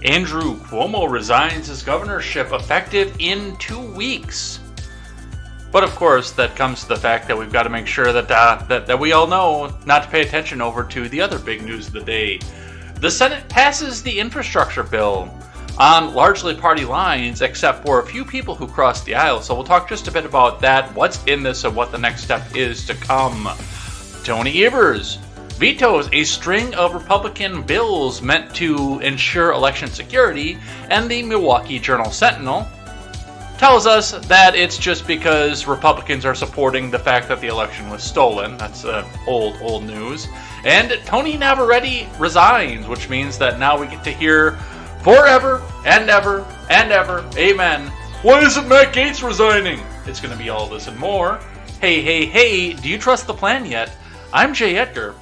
Andrew Cuomo resigns his governorship effective in 2 weeks. But of course, that comes to the fact that we've got to make sure that we all know not to pay attention over to the other big news of the day. The Senate passes the infrastructure bill on largely party lines, except for a few people who crossed the aisle. So we'll talk just a bit about that, what's in this, and what the next step is to come. Tony Evers vetoes a string of Republican bills meant to ensure election security, and the Milwaukee Journal-Sentinel tells us that it's just because Republicans are supporting the fact that the election was stolen. That's old news. And Tony Navarrete resigns, which means that now we get to hear forever and ever and ever, amen, why isn't Matt Gaetz resigning? It's going to be all this and more. Hey, do you trust the plan yet? I'm Jay Edgar,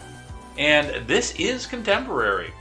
and this is Contemporary.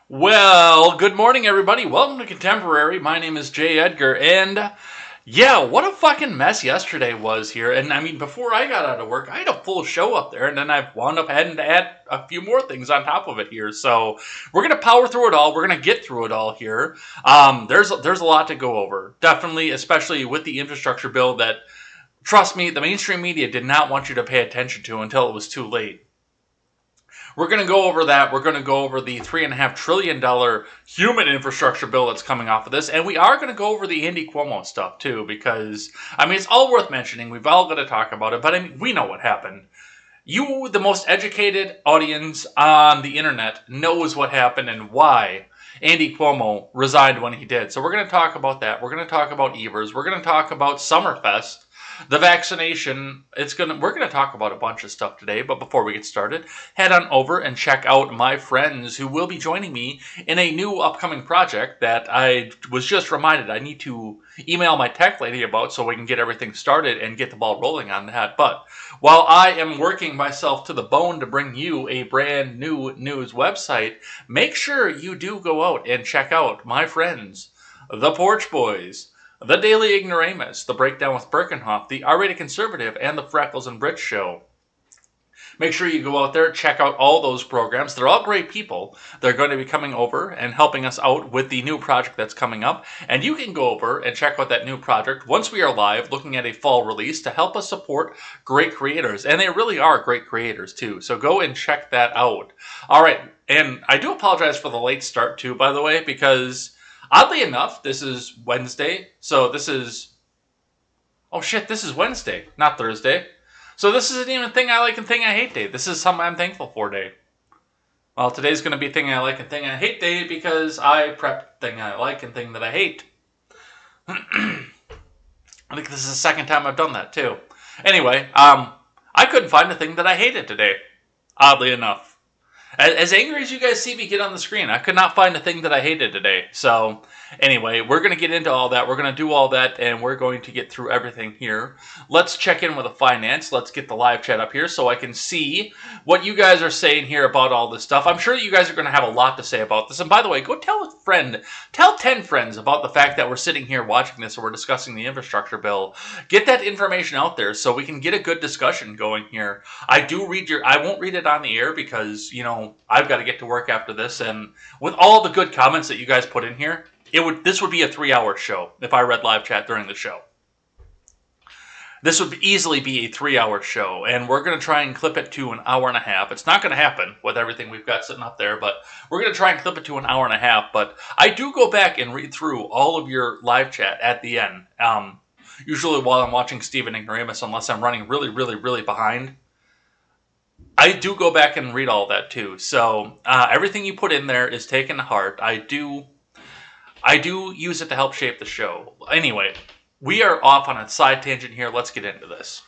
Well, good morning, everybody. Welcome to Contemporary. My name is Jay Edgar, and yeah, what a fucking mess yesterday was here. And I mean, before I got out of work, I had a full show up there, and then I've wound up having to add a few more things on top of it here. So we're gonna power through it all. We're gonna get through it all here. There's a lot to go over, definitely, especially with the infrastructure bill that, trust me, the mainstream media did not want you to pay attention to until it was too late. We're going to go over that. We're going to go over the $3.5 trillion human infrastructure bill that's coming off of this. And we are going to go over the Andy Cuomo stuff, too, because, I mean, it's all worth mentioning. We've all got to talk about it. But, I mean, we know what happened. You, the most educated audience on the internet, knows what happened and why Andy Cuomo resigned when he did. So we're going to talk about that. We're going to talk about Evers. We're going to talk about Summerfest. The vaccination, we're going to talk about a bunch of stuff today, but before we get started, head on over and check out my friends who will be joining me in a new upcoming project that I was just reminded I need to email my tech lady about so we can get everything started and get the ball rolling on that. But while I am working myself to the bone to bring you a brand new news website, make sure you do go out and check out my friends, the Porch Boys, The Daily Ignoramus, The Breakdown with Birkenhoff, The R-Rated Conservative, and The Freckles and Brit Show. Make sure you go out there, check out all those programs. They're all great people. They're going to be coming over and helping us out with the new project that's coming up. And you can go over and check out that new project once we are live, looking at a fall release to help us support great creators. And they really are great creators, too. So go and check that out. All right. And I do apologize for the late start, too, by the way, because oddly enough, this is Wednesday, so this is... Oh shit, this is Wednesday, not Thursday. So this isn't even Thing I Like and Thing I Hate Day. This is Something I'm Thankful For Day. Well, today's going to be Thing I Like and Thing I Hate Day because I prepped Thing I Like and Thing that I hate. I think this is the second time I've done that, too. Anyway, I couldn't find a thing that I hated today, oddly enough. As angry as you guys see me get on the screen, I could not find a thing that I hated today. So, anyway, we're going to get into all that. We're going to do all that, and we're going to get through everything here. Let's check in with the finance. Let's get the live chat up here so I can see what you guys are saying here about all this stuff. I'm sure that you guys are going to have a lot to say about this. And by the way, go tell a friend, tell 10 friends about the fact that we're sitting here watching this and we're discussing the infrastructure bill. Get that information out there so we can get a good discussion going here. I won't read it on the air because, you know, I've got to get to work after this, and with all the good comments that you guys put in here, this would be a 3-hour show if I read live chat during the show. This would easily be a 3-hour show, and we're going to try and clip it to an hour and a half. It's not going to happen with everything we've got sitting up there, but we're going to try and clip it to an hour and a half. But I do go back and read through all of your live chat at the end. usually while I'm watching Stephen Ignoramus, unless I'm running really, really, really behind. I do go back and read all that too. So everything you put in there is taken to heart. I do use it to help shape the show. Anyway, we are off on a side tangent here. Let's get into this.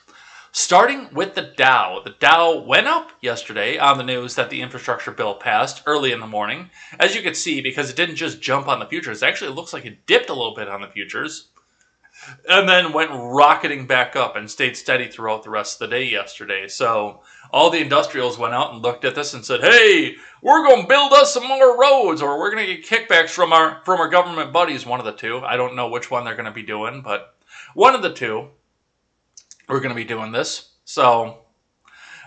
Starting with the Dow. The Dow went up yesterday on the news that the infrastructure bill passed early in the morning. As you can see, because it didn't just jump on the futures, actually it looks like it dipped a little bit on the futures and then went rocketing back up and stayed steady throughout the rest of the day yesterday. So all the industrials went out and looked at this and said, hey, we're going to build us some more roads, or we're going to get kickbacks from our government buddies, one of the two. I don't know which one they're going to be doing, but one of the two, we're going to be doing this. So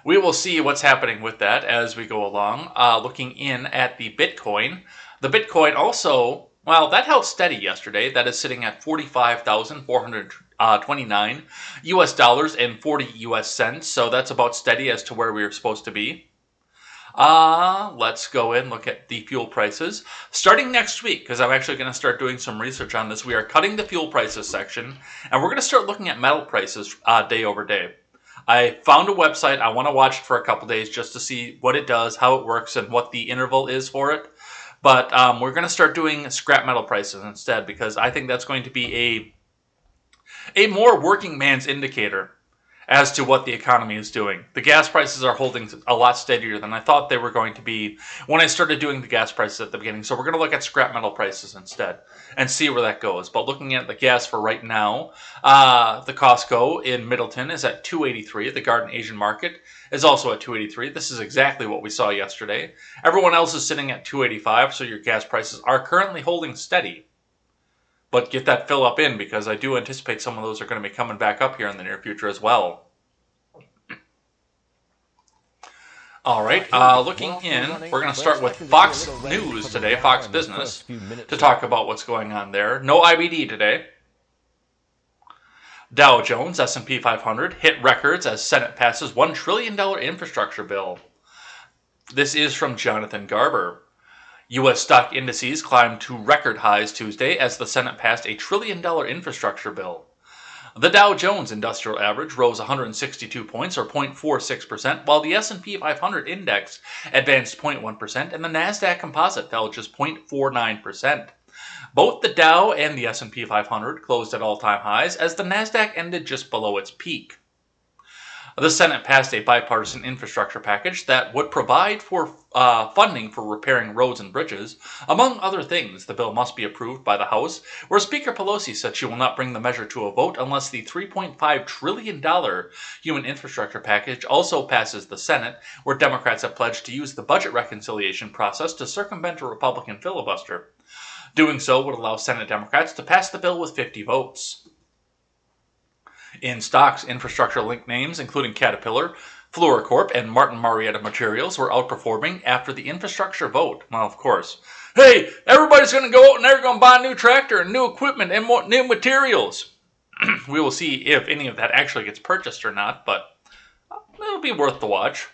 we will see what's happening with that as we go along. Looking in at the Bitcoin. The Bitcoin also, well, that held steady yesterday. That is sitting at 45,429 US dollars and 40 US cents. So that's about steady as to where we were supposed to be. Let's go in and look at the fuel prices. Starting next week, because I'm actually going to start doing some research on this, we are cutting the fuel prices section, and we're going to start looking at metal prices day over day. I found a website. I want to watch it for a couple days just to see what it does, how it works, and what the interval is for it. But we're going to start doing scrap metal prices instead, because I think that's going to be a more working man's indicator as to what the economy is doing. The gas prices are holding a lot steadier than I thought they were going to be when I started doing the gas prices at the beginning. So we're going to look at scrap metal prices instead and see where that goes. But looking at the gas for right now, the Costco in Middleton is at $2.83. The Garden Asian Market is also at $2.83. This is exactly what we saw yesterday. Everyone else is sitting at $2.85, so your gas prices are currently holding steady. But get that fill up in, because I do anticipate some of those are going to be coming back up here in the near future as well. All right, looking in, we're going to start with Fox News today, Fox Business, to talk about what's going on there. No IBD today. Dow Jones, S&P 500, hit records as Senate passes $1 trillion infrastructure bill. This is from Jonathan Garber. U.S. stock indices climbed to record highs Tuesday as the Senate passed a $1 trillion infrastructure bill. The Dow Jones Industrial Average rose 162 points, or 0.46%, while the S&P 500 index advanced 0.1%, and the Nasdaq Composite fell just 0.49%. Both the Dow and the S&P 500 closed at all-time highs, as the Nasdaq ended just below its peak. The Senate passed a bipartisan infrastructure package that would provide for funding for repairing roads and bridges. Among other things, the bill must be approved by the House, where Speaker Pelosi said she will not bring the measure to a vote unless the $3.5 trillion human infrastructure package also passes the Senate, where Democrats have pledged to use the budget reconciliation process to circumvent a Republican filibuster. Doing so would allow Senate Democrats to pass the bill with 50 votes. In stocks, infrastructure-linked names, including Caterpillar, Fluor Corp, and Martin Marietta Materials, were outperforming after the infrastructure vote. Well, of course. Hey, everybody's going to go out and they're going to buy a new tractor and new equipment and more new materials. We will see if any of that actually gets purchased or not, but it'll be worth the watch.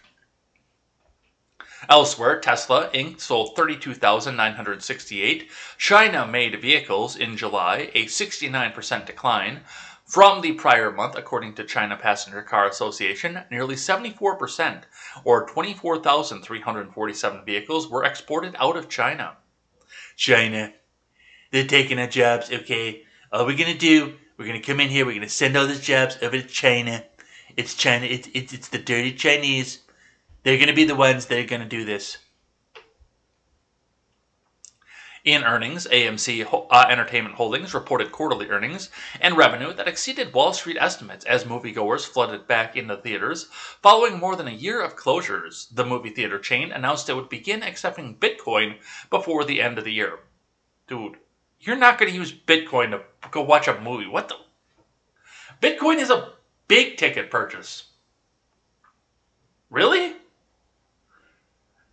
Elsewhere, Tesla Inc. sold 32,968 China-made vehicles in July, a 69% decline from the prior month, according to China Passenger Car Association. Nearly 74%, or 24,347 vehicles, were exported out of China. China, they're taking our jobs, okay? All we're going to do, we're going to come in here, we're going to send all those jobs over to China. It's China, it's the dirty Chinese. They're going to be the ones that are going to do this. In earnings, AMC Entertainment Holdings reported quarterly earnings and revenue that exceeded Wall Street estimates as moviegoers flooded back into theaters. Following more than a year of closures, the movie theater chain announced it would begin accepting Bitcoin before the end of the year. Dude, you're not going to use Bitcoin to go watch a movie. What the? Bitcoin is a big ticket purchase. Really?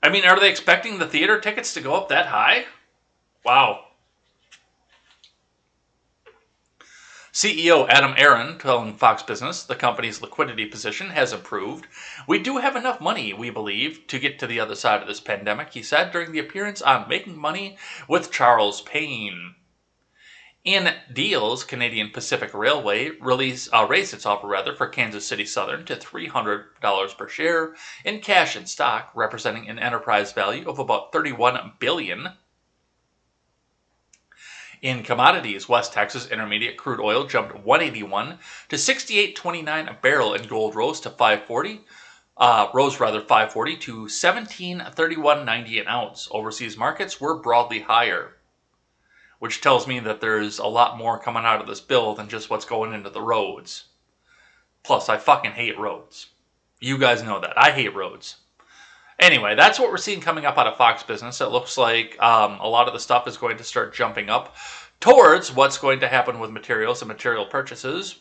I mean, are they expecting the theater tickets to go up that high? Wow. CEO Adam Aron telling Fox Business the company's liquidity position has improved. We do have enough money, we believe, to get to the other side of this pandemic, he said during the appearance on Making Money with Charles Payne. In deals, Canadian Pacific Railway raised its offer for Kansas City Southern to $300 per share in cash and stock, representing an enterprise value of about $31 billion. In commodities, West Texas Intermediate crude oil jumped 181 to 68.29 a barrel, and gold rose 540 to 1731.90 an ounce. Overseas markets were broadly higher, which tells me that there's a lot more coming out of this bill than just what's going into the roads. Plus, I fucking hate roads. You guys know that. I hate roads. Anyway, that's what we're seeing coming up out of Fox Business. It looks like a lot of the stuff is going to start jumping up towards what's going to happen with materials and material purchases,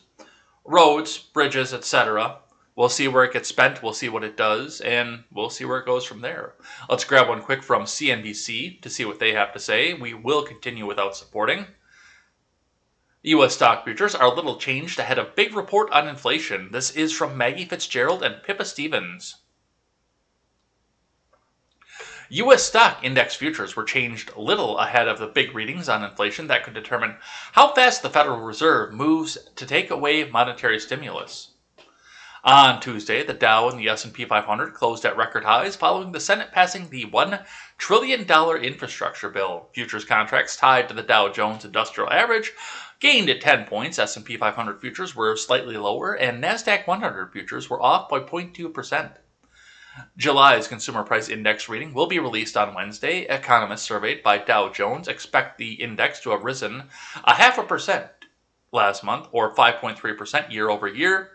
roads, bridges, etc. We'll see where it gets spent, we'll see what it does, and we'll see where it goes from there. Let's grab one quick from CNBC to see what they have to say. We will continue without supporting. U.S. stock futures are little changed ahead of big report on inflation. This is from Maggie Fitzgerald and Pippa Stevens. U.S. stock index futures were changed little ahead of the big readings on inflation that could determine how fast the Federal Reserve moves to take away monetary stimulus. On Tuesday, the Dow and the S&P 500 closed at record highs following the Senate passing the $1 trillion infrastructure bill. Futures contracts tied to the Dow Jones Industrial Average gained at 10 points. S&P 500 futures were slightly lower, and NASDAQ 100 futures were off by 0.2%. July's consumer price index reading will be released on Wednesday. Economists surveyed by Dow Jones expect the index to have risen 0.5% last month, or 5.3% year over year.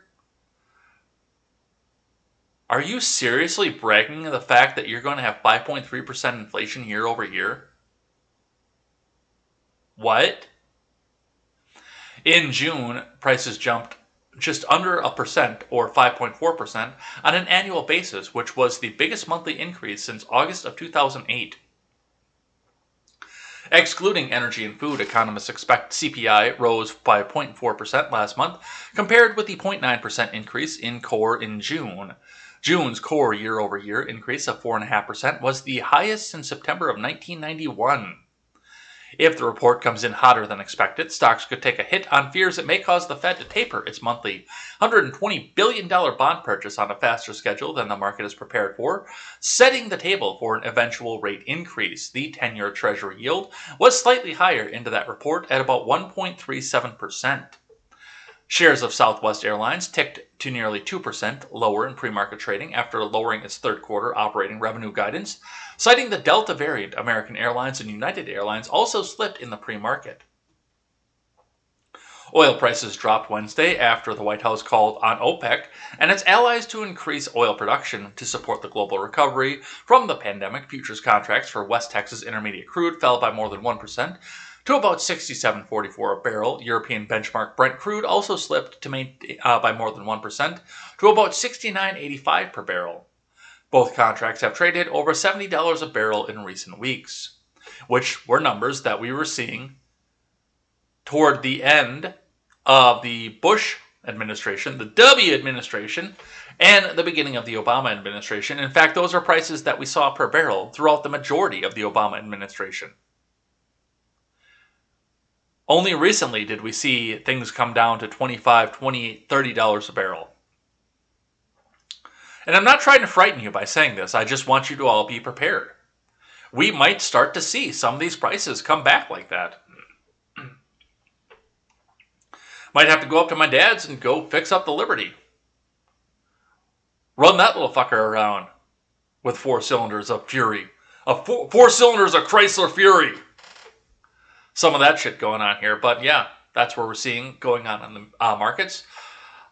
Are you seriously bragging the fact that you're going to have 5.3% inflation year over year? What? In June, prices jumped just under 1%, or 5.4%, on an annual basis, which was the biggest monthly increase since August of 2008. Excluding energy and food, economists expect CPI rose by 0.4% last month, compared with the 0.9% increase in core in June. June's core year-over-year increase of 4.5% was the highest since September of 1991. If the report comes in hotter than expected, stocks could take a hit on fears it may cause the Fed to taper its monthly $120 billion bond purchase on a faster schedule than the market is prepared for, setting the table for an eventual rate increase. The 10-year Treasury yield was slightly higher into that report at about 1.37%. Shares of Southwest Airlines ticked to nearly 2% lower in pre-market trading after lowering its third quarter operating revenue guidance. Citing the Delta variant, American Airlines and United Airlines also slipped in the pre-market. Oil prices dropped Wednesday after the White House called on OPEC and its allies to increase oil production to support the global recovery from the pandemic. Futures contracts for West Texas Intermediate crude fell by more than 1%. To about $67.44 a barrel. European benchmark Brent crude also slipped by more than 1% to about $69.85 per barrel. Both contracts have traded over $70 a barrel in recent weeks, which were numbers that we were seeing toward the end of the Bush administration, the W administration, and the beginning of the Obama administration. In fact, those are prices that we saw per barrel throughout the majority of the Obama administration. Only recently did we see things come down to $25, $28, $30 a barrel. And I'm not trying to frighten you by saying this. I just want you to all be prepared. We might start to see some of these prices come back like that. Might have to go up to my dad's and go fix up the Liberty. Run that little fucker around with 4 cylinders of Fury. Four cylinders of Chrysler Fury. Some of that shit going on here. But yeah, that's what we're seeing going on in the markets.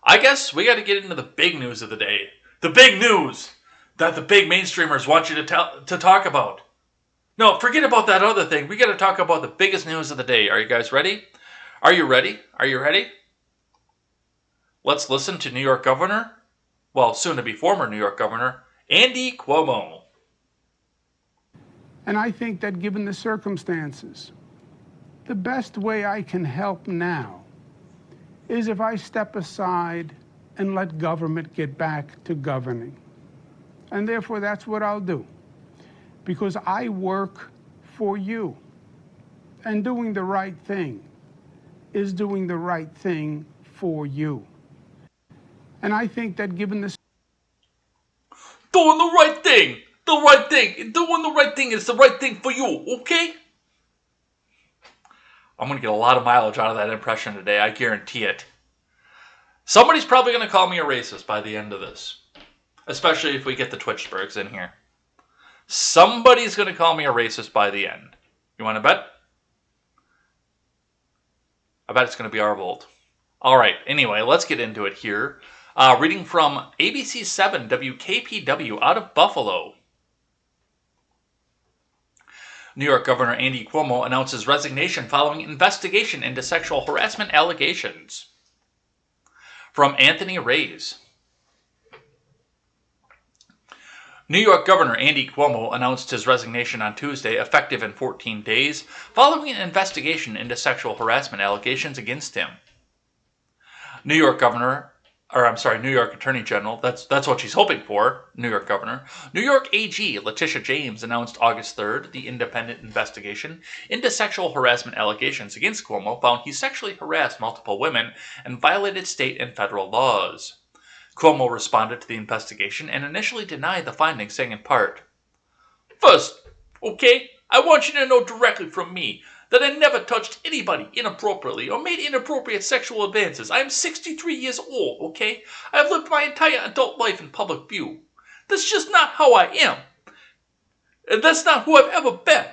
I guess we got to get into the big news of the day. The big news that the big mainstreamers want you to talk about. No, forget about that other thing. We got to talk about the biggest news of the day. Are you guys ready? Are you ready? Are you ready? Let's listen to New York Governor, well, soon to be former New York Governor, Andy Cuomo. And I think that given the circumstances, the best way I can help now is if I step aside and let government get back to governing. And therefore, that's what I'll do. Because I work for you. And doing the right thing is doing the right thing for you. And I think that given the Doing the right thing. The right thing. Doing the right thing is the right thing for you, okay? I'm going to get a lot of mileage out of that impression today. I guarantee it. Somebody's probably going to call me a racist by the end of this. Especially if we get the Twitchbergs in here. Somebody's going to call me a racist by the end. You want to bet? I bet it's going to be our Volt. Alright, anyway, let's get into it here. Reading from ABC 7 WKPW out of Buffalo. New York Governor Andy Cuomo announces resignation following investigation into sexual harassment allegations. From Anthony Reyes. New York Governor Andy Cuomo announced his resignation on Tuesday, effective in 14 days, following an investigation into sexual harassment allegations against him. New York Attorney General, that's what she's hoping for, New York Governor. New York AG Letitia James announced August 3rd the independent investigation into sexual harassment allegations against Cuomo found he sexually harassed multiple women and violated state and federal laws. Cuomo responded to the investigation and initially denied the findings, saying in part, "First, okay, I want you to know directly from me that I never touched anybody inappropriately or made inappropriate sexual advances. I am 63 years old, okay? I have lived my entire adult life in public view. That's just not how I am. And that's not who I've ever been."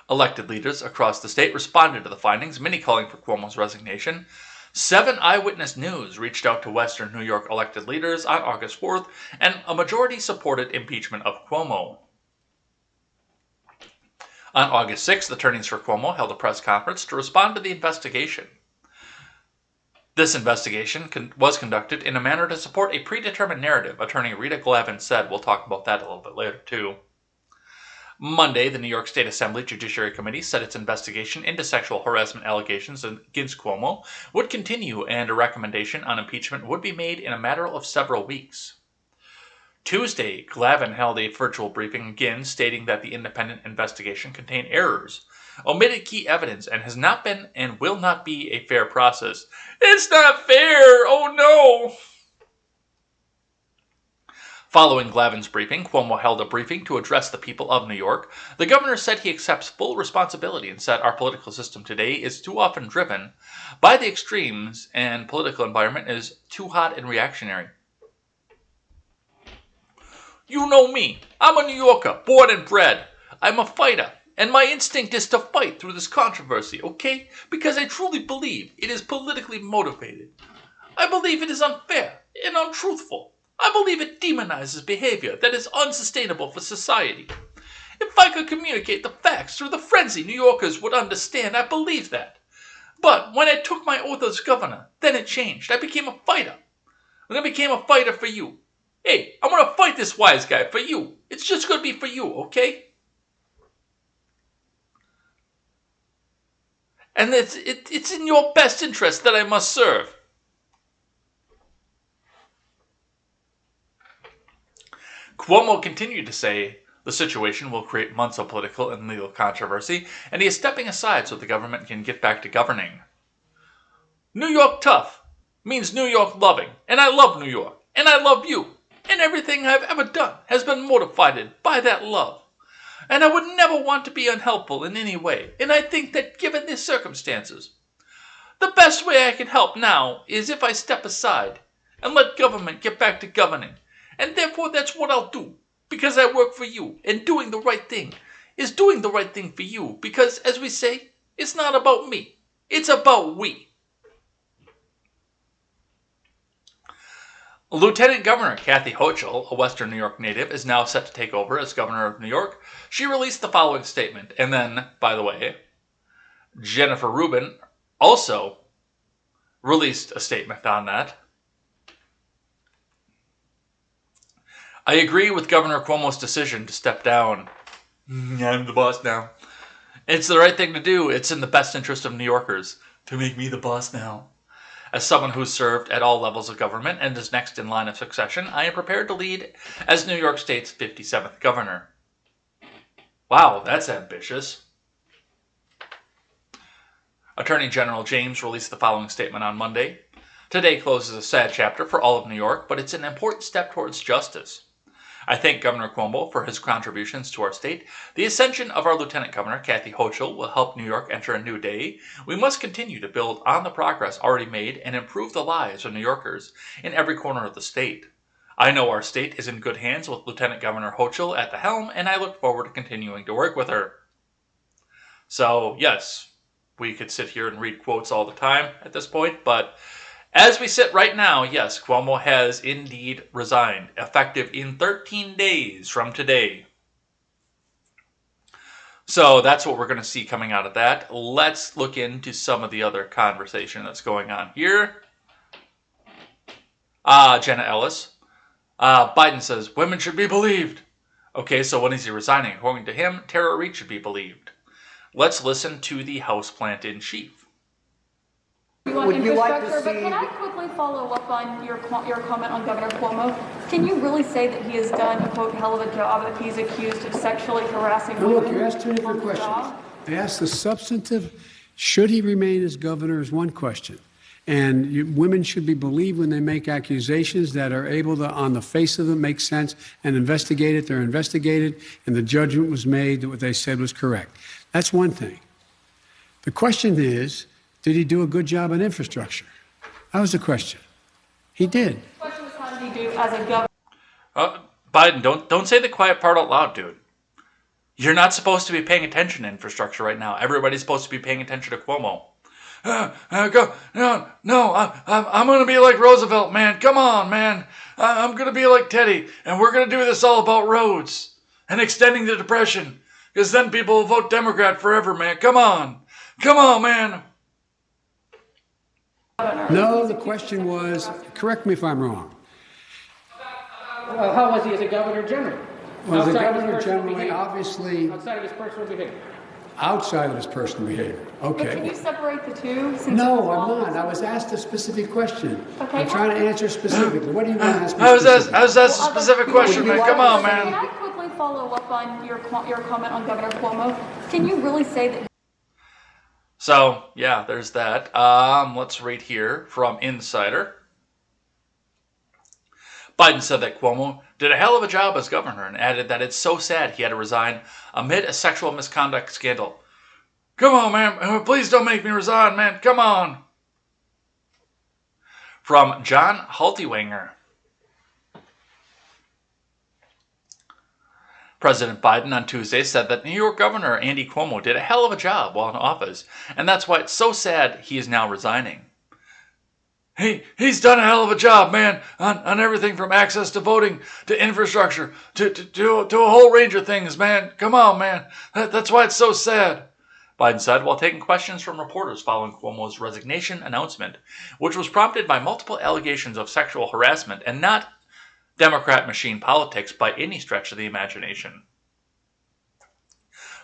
Elected leaders across the state responded to the findings, many calling for Cuomo's resignation. 7 Eyewitness News reached out to Western New York elected leaders on August 4th, and a majority supported impeachment of Cuomo. On August 6th, attorneys for Cuomo held a press conference to respond to the investigation. This investigation was conducted in a manner to support a predetermined narrative, Attorney Rita Glavin said. We'll talk about that a little bit later, too. Monday, the New York State Assembly Judiciary Committee said its investigation into sexual harassment allegations against Cuomo would continue, and a recommendation on impeachment would be made in a matter of several weeks. Tuesday, Glavin held a virtual briefing again, stating that the independent investigation contained errors, omitted key evidence, and has not been and will not be a fair process. It's not fair! Oh no! Following Glavin's briefing, Cuomo held a briefing to address the people of New York. The governor said he accepts full responsibility and said our political system today is too often driven by the extremes and political environment is too hot and reactionary. You know me. I'm a New Yorker, born and bred. I'm a fighter, and my instinct is to fight through this controversy, okay? Because I truly believe it is politically motivated. I believe it is unfair and untruthful. I believe it demonizes behavior that is unsustainable for society. If I could communicate the facts through the frenzy New Yorkers would understand, I believe that. But when I took my oath as governor, then it changed. I became a fighter. And I became a fighter for you. Hey, I'm going to fight this wise guy for you. It's just going to be for you, okay? And it's in your best interest that I must serve. Cuomo continued to say the situation will create months of political and legal controversy, and he is stepping aside so the government can get back to governing. New York tough means New York loving, and I love New York, and I love you, and everything I've ever done has been motivated by that love. And I would never want to be unhelpful in any way, and I think that given the circumstances, the best way I can help now is if I step aside and let government get back to governing. And therefore that's what I'll do, because I work for you, and doing the right thing is doing the right thing for you, because, as we say, it's not about me, it's about we. Lieutenant Governor Kathy Hochul, a Western New York native, is now set to take over as governor of New York. She released the following statement, and then, by the way, Jennifer Rubin also released a statement on that. I agree with Governor Cuomo's decision to step down. I'm the boss now. It's the right thing to do. It's in the best interest of New Yorkers to make me the boss now. As someone who's served at all levels of government and is next in line of succession, I am prepared to lead as New York State's 57th governor. Wow, that's ambitious. Attorney General James released the following statement on Monday. Today closes a sad chapter for all of New York, but it's an important step towards justice. I thank Governor Cuomo for his contributions to our state. The ascension of our Lieutenant Governor, Kathy Hochul, will help New York enter a new day. We must continue to build on the progress already made and improve the lives of New Yorkers in every corner of the state. I know our state is in good hands with Lieutenant Governor Hochul at the helm, and I look forward to continuing to work with her. So, yes, we could sit here and read quotes all the time at this point, but as we sit right now, yes, Cuomo has indeed resigned, effective in 13 days from today. So that's what we're going to see coming out of that. Let's look into some of the other conversation that's going on here. Jenna Ellis. Biden says, women should be believed. Okay, so when is he resigning? According to him, Tara Reid should be believed. Let's listen to the House Plant-in-Chief. Would you like to see... But can I quickly follow up on your comment on Governor Cuomo? Can you really say that he has done a, quote, hell of a job if he's accused of sexually harassing women? Look, you asked two different questions. I asked the substantive, should he remain as governor, is one question. And women should be believed when they make accusations that are able to, on the face of them, make sense and investigate it. They're investigated, and the judgment was made that what they said was correct. That's one thing. The question is, did he do a good job on infrastructure? That was the question. He did. The question was, how did he do as a governor? Biden, don't say the quiet part out loud, dude. You're not supposed to be paying attention to infrastructure right now. Everybody's supposed to be paying attention to Cuomo. I'm going to be like Roosevelt, man. Come on, man. I'm going to be like Teddy, and we're going to do this all about roads and extending the Depression, because then people will vote Democrat forever, man. Come on, man. No, the question was, correct me if I'm wrong. How was he as a governor general? Well, the governor generally, obviously, Outside of his personal behavior. outside of his personal behavior. But can Okay. you separate the two? No, I'm not. I was asked a specific question. Okay. I'm trying to answer specifically. What do you want to ask me I was asked specifically? a specific question, man. Come on, Can man. I quickly follow up on your comment on Governor Cuomo? Can you really say that? So, yeah, there's that. Let's read here from Insider. Biden said that Cuomo did a hell of a job as governor and added that it's so sad he had to resign amid a sexual misconduct scandal. Come on, man. Please don't make me resign, man. Come on. From John Haltiwanger. President Biden on Tuesday said that New York Governor Andy Cuomo did a hell of a job while in office, and that's why it's so sad he is now resigning. He's done a hell of a job, man, on everything from access to voting to infrastructure to a whole range of things, man. Come on, man. That's why it's so sad, Biden said while taking questions from reporters following Cuomo's resignation announcement, which was prompted by multiple allegations of sexual harassment and not Democrat machine politics by any stretch of the imagination.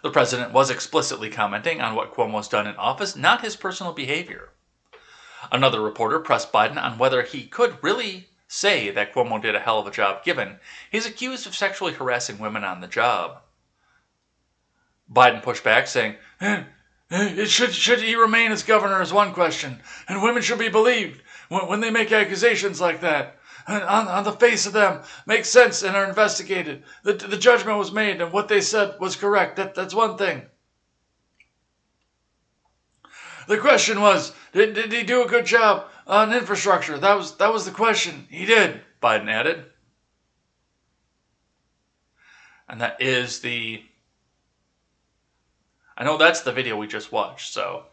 The president was explicitly commenting on what Cuomo's done in office, not his personal behavior. Another reporter pressed Biden on whether he could really say that Cuomo did a hell of a job given he's accused of sexually harassing women on the job. Biden pushed back, saying, should he remain as governor is one question, and women should be believed when they make accusations like that. On the face of them, make sense and are investigated. The judgment was made and what they said was correct. That's one thing. The question was, did he do a good job on infrastructure? That was the question. He did, Biden added. And that is I know that's the video we just watched, so.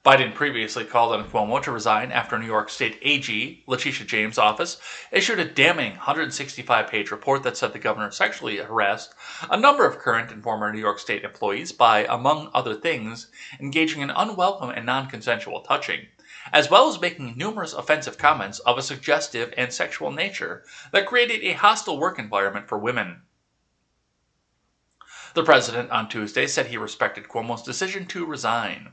Biden previously called on Cuomo to resign after New York State AG Letitia James' office issued a damning 165-page report that said the governor sexually harassed a number of current and former New York State employees by, among other things, engaging in unwelcome and non-consensual touching, as well as making numerous offensive comments of a suggestive and sexual nature that created a hostile work environment for women. The president on Tuesday said he respected Cuomo's decision to resign.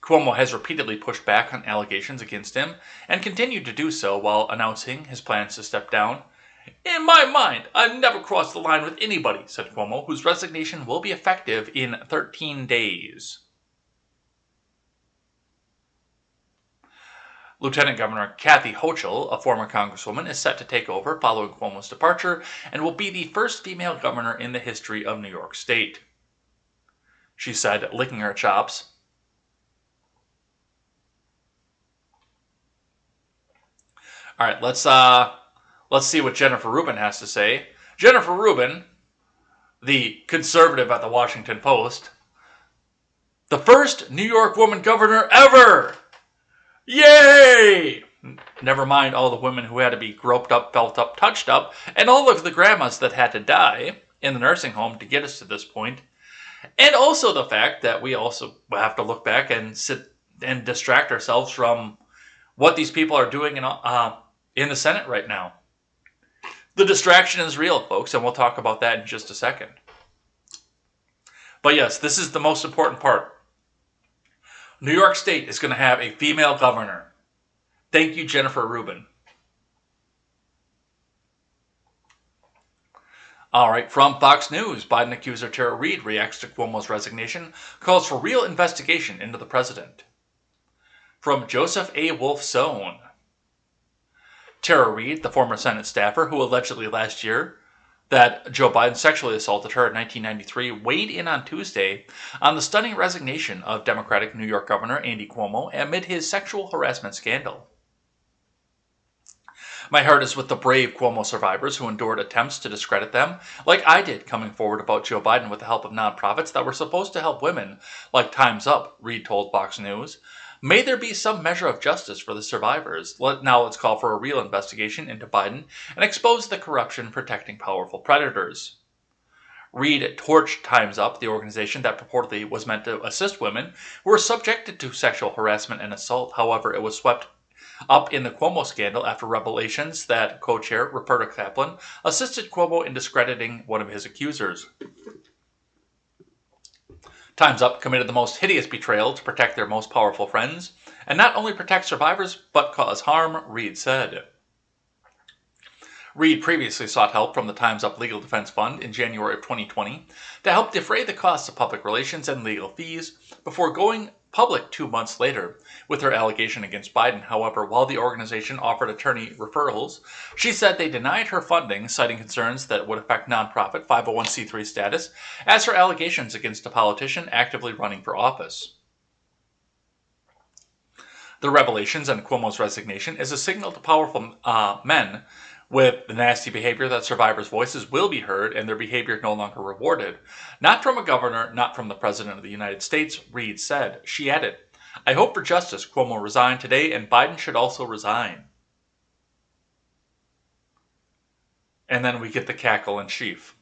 Cuomo has repeatedly pushed back on allegations against him and continued to do so while announcing his plans to step down. In my mind, I've never crossed the line with anybody, said Cuomo, whose resignation will be effective in 13 days. Lieutenant Governor Kathy Hochul, a former congresswoman, is set to take over following Cuomo's departure and will be the first female governor in the history of New York State. She said, licking her chops. All right, let's see what Jennifer Rubin has to say. Jennifer Rubin, the conservative at the Washington Post, the first New York woman governor ever. Yay! Never mind all the women who had to be groped up, felt up, touched up, and all of the grandmas that had to die in the nursing home to get us to this point. And also the fact that we also have to look back and sit and distract ourselves from what these people are doing in the Senate right now. The distraction is real, folks, and we'll talk about that in just a second. But yes, this is the most important part. New York State is going to have a female governor. Thank you, Jennifer Rubin. All right, from Fox News, Biden accuser Tara Reid reacts to Cuomo's resignation, calls for real investigation into the president. From Joseph A. Wolfson, Tara Reid, the former Senate staffer who allegedly last year that Joe Biden sexually assaulted her in 1993, weighed in on Tuesday on the stunning resignation of Democratic New York Governor Andy Cuomo amid his sexual harassment scandal. My heart is with the brave Cuomo survivors who endured attempts to discredit them, like I did coming forward about Joe Biden with the help of nonprofits that were supposed to help women, like Time's Up, Reid told Fox News. May there be some measure of justice for the survivors. Now let's call for a real investigation into Biden and expose the corruption protecting powerful predators. Reid torched Time's Up, the organization that purportedly was meant to assist women who were subjected to sexual harassment and assault. However, it was swept up in the Cuomo scandal after revelations that co-chair Roberta Kaplan assisted Cuomo in discrediting one of his accusers. Time's Up committed the most hideous betrayal to protect their most powerful friends, and not only protect survivors, but cause harm, Reid said. Reid previously sought help from the Time's Up Legal Defense Fund in January of 2020 to help defray the costs of public relations and legal fees before going public 2 months later with her allegation against Biden. However, while the organization offered attorney referrals, she said they denied her funding, citing concerns that would affect nonprofit 501c3 status as her allegations against a politician actively running for office. The revelations and Cuomo's resignation is a signal to powerful men with the nasty behavior that survivors' voices will be heard and their behavior no longer rewarded. Not from a governor, not from the President of the United States, Reid said. She added, I hope for justice. Cuomo resigned today and Biden should also resign. And then we get the cackle in chief.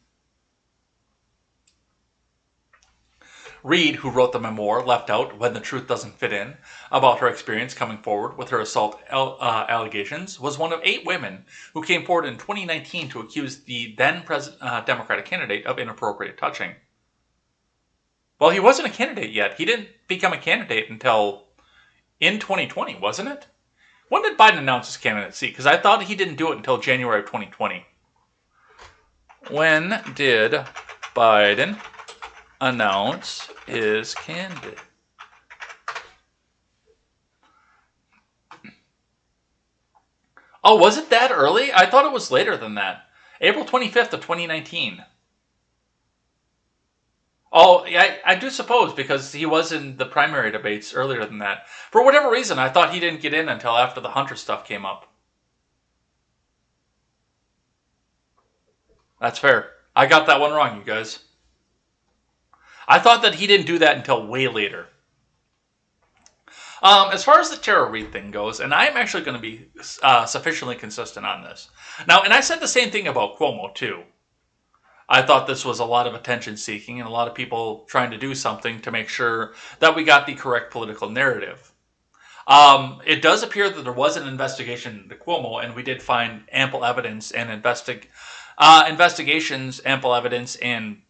Reid, who wrote the memoir Left Out When the Truth Doesn't Fit In, about her experience coming forward with her assault allegations, was one of 8 women who came forward in 2019 to accuse the then Democratic candidate of inappropriate touching. Well, he wasn't a candidate yet. He didn't become a candidate until in 2020, wasn't it? When did Biden announce his candidacy? Because I thought he didn't do it until January of 2020. When did Biden announce his candidate? Oh, was it that early? I thought it was later than that. April 25th of 2019. Oh, I do suppose, because he was in the primary debates earlier than that. For whatever reason, I thought he didn't get in until after the Hunter stuff came up. That's fair. I got that one wrong, you guys. I thought that he didn't do that until way later. As far as the Tara Reid thing goes, and I'm actually going to be sufficiently consistent on this. Now, and I said the same thing about Cuomo, too. I thought this was a lot of attention-seeking and a lot of people trying to do something to make sure that we got the correct political narrative. It does appear that there was an investigation into Cuomo, and we did find ample evidence and investigations, ample evidence, and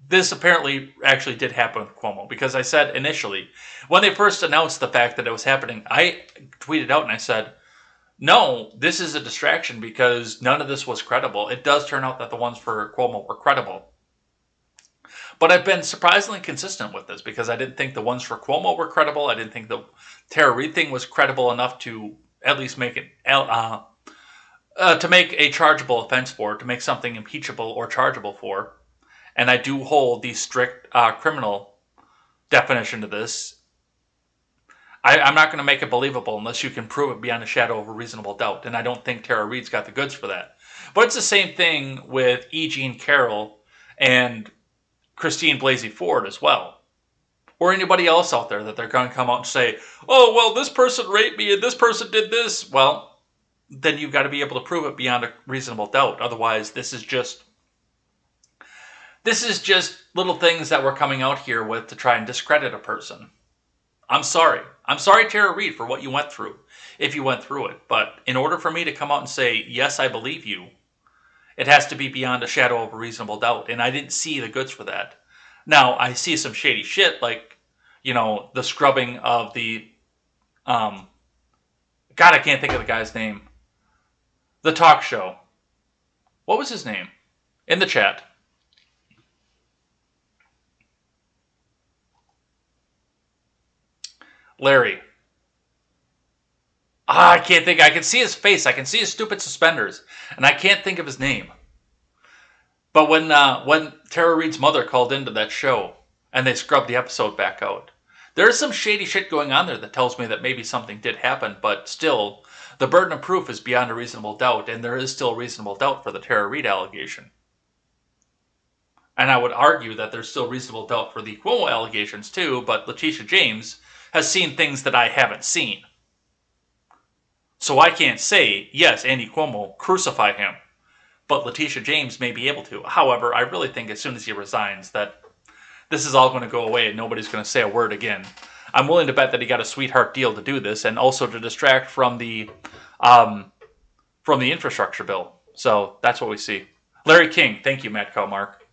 this apparently actually did happen with Cuomo, because I said initially, when they first announced the fact that it was happening, I tweeted out and I said, no, this is a distraction because none of this was credible. It does turn out that the ones for Cuomo were credible. But I've been surprisingly consistent with this because I didn't think the ones for Cuomo were credible. I didn't think the Tara Reade thing was credible enough to at least make it to make a chargeable offense for, to make something impeachable or chargeable for. And I do hold the strict criminal definition to this. I'm not going to make it believable unless you can prove it beyond a shadow of a reasonable doubt. And I don't think Tara Reade's got the goods for that. But it's the same thing with E. Jean Carroll and Christine Blasey Ford as well. Or anybody else out there that they're going to come out and say, oh, well, this person raped me and this person did this. Well, then you've got to be able to prove it beyond a reasonable doubt. Otherwise, this is just little things that we're coming out here with to try and discredit a person. I'm sorry. I'm sorry, Tara Reade, for what you went through, if you went through it. But in order for me to come out and say, yes, I believe you, it has to be beyond a shadow of a reasonable doubt. And I didn't see the goods for that. Now, I see some shady shit, like, the scrubbing of the, God, I can't think of the guy's name. The talk show. What was his name? In the chat. Larry. I can't think. I can see his face. I can see his stupid suspenders. And I can't think of his name. But when Tara Reade's mother called into that show and they scrubbed the episode back out, there's some shady shit going on there that tells me that maybe something did happen. But still, the burden of proof is beyond a reasonable doubt. And there is still reasonable doubt for the Tara Reade allegation. And I would argue that there's still reasonable doubt for the Cuomo allegations too. But Letitia James has seen things that I haven't seen. So I can't say, yes, Andy Cuomo, crucify him. But Letitia James may be able to. However, I really think as soon as he resigns that this is all going to go away and nobody's going to say a word again. I'm willing to bet that he got a sweetheart deal to do this and also to distract from the infrastructure bill. So that's what we see. Larry King, thank you, Matt Mark.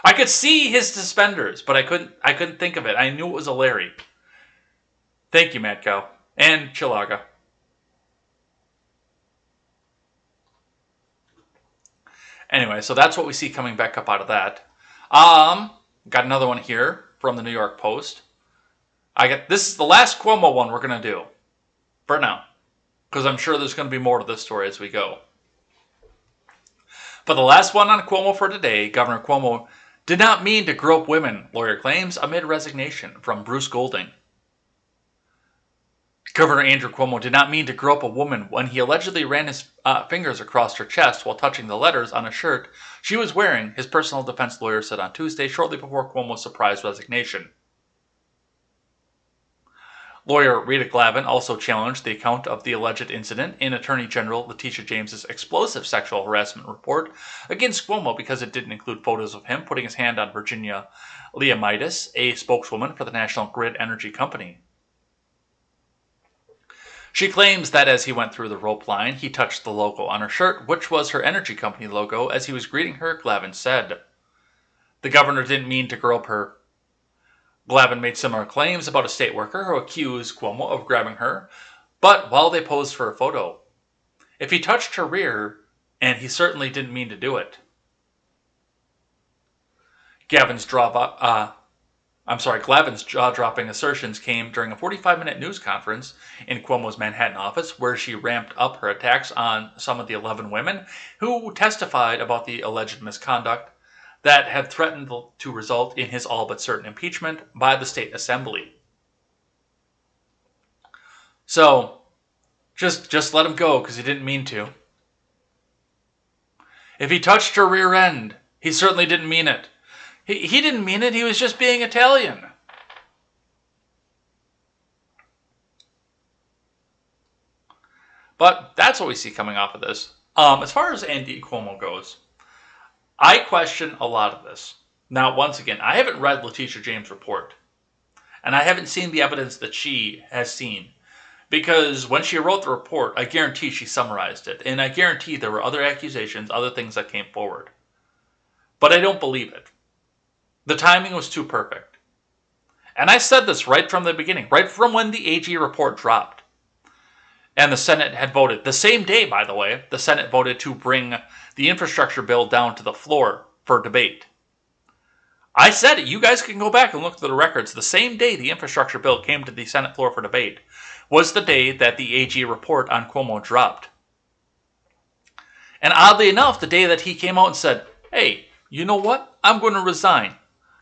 I could see his suspenders, but I couldn't think of it. I knew it was a Larry. Thank you, Matt Cow. And Chilaga. Anyway, so that's what we see coming back up out of that. Got another one here from the New York Post. This is the last Cuomo one we're going to do. For now. Because I'm sure there's going to be more to this story as we go. But the last one on Cuomo for today, Governor Cuomo did not mean to grope women, lawyer claims, amid resignation from Bruce Golding. Governor Andrew Cuomo did not mean to grope a woman when he allegedly ran his fingers across her chest while touching the letters on a shirt she was wearing, his personal defense lawyer said on Tuesday, shortly before Cuomo's surprise resignation. Lawyer Rita Glavin also challenged the account of the alleged incident in Attorney General Letitia James's explosive sexual harassment report against Cuomo because it didn't include photos of him putting his hand on Virginia Leonidas, a spokeswoman for the National Grid Energy Company. She claims that as he went through the rope line, he touched the logo on her shirt, which was her energy company logo, as he was greeting her, Glavin said. The governor didn't mean to grope her. Glavin made similar claims about a state worker who accused Cuomo of grabbing her, but while they posed for a photo. If he touched her rear, and he certainly didn't mean to do it. Glavin's jaw-dropping assertions came during a 45-minute news conference in Cuomo's Manhattan office, where she ramped up her attacks on some of the 11 women who testified about the alleged misconduct that had threatened to result in his all but certain impeachment by the state assembly. So, just let him go, because he didn't mean to. If he touched her rear end, he certainly didn't mean it. He didn't mean it, he was just being Italian. But that's what we see coming off of this. As far as Andy Cuomo goes, I question a lot of this. Now, once again, I haven't read Letitia James' report. And I haven't seen the evidence that she has seen. Because when she wrote the report, I guarantee she summarized it. And I guarantee there were other accusations, other things that came forward. But I don't believe it. The timing was too perfect. And I said this right from the beginning, right from when the AG report dropped. And the Senate had voted, the same day, by the way, the Senate voted to bring the infrastructure bill down to the floor for debate. I said it. You guys can go back and look at the records. The same day the infrastructure bill came to the Senate floor for debate was the day that the AG report on Cuomo dropped. And oddly enough, the day that he came out and said, hey, you know what? I'm going to resign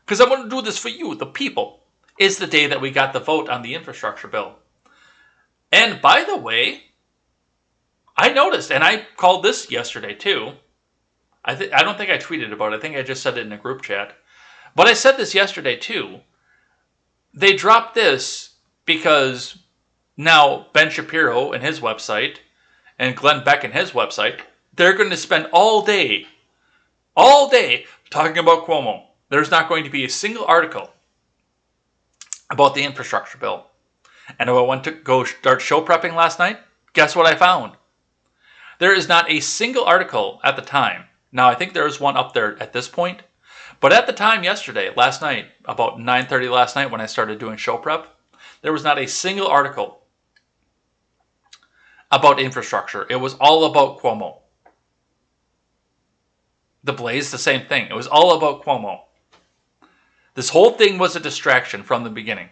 because I'm going to do this for you, the people, is the day that we got the vote on the infrastructure bill. And by the way, I noticed, and I called this yesterday too. I don't think I tweeted about it. I think I just said it in a group chat. But I said this yesterday too. They dropped this because now Ben Shapiro and his website and Glenn Beck and his website, they're going to spend all day talking about Cuomo. There's not going to be a single article about the infrastructure bill. And I went to go start show prepping last night. Guess what I found? There is not a single article at the time. Now, I think there is one up there at this point. But at the time last night, about 9:30 last night when I started doing show prep, there was not a single article about infrastructure. It was all about Cuomo. The Blaze, the same thing. It was all about Cuomo. This whole thing was a distraction from the beginning.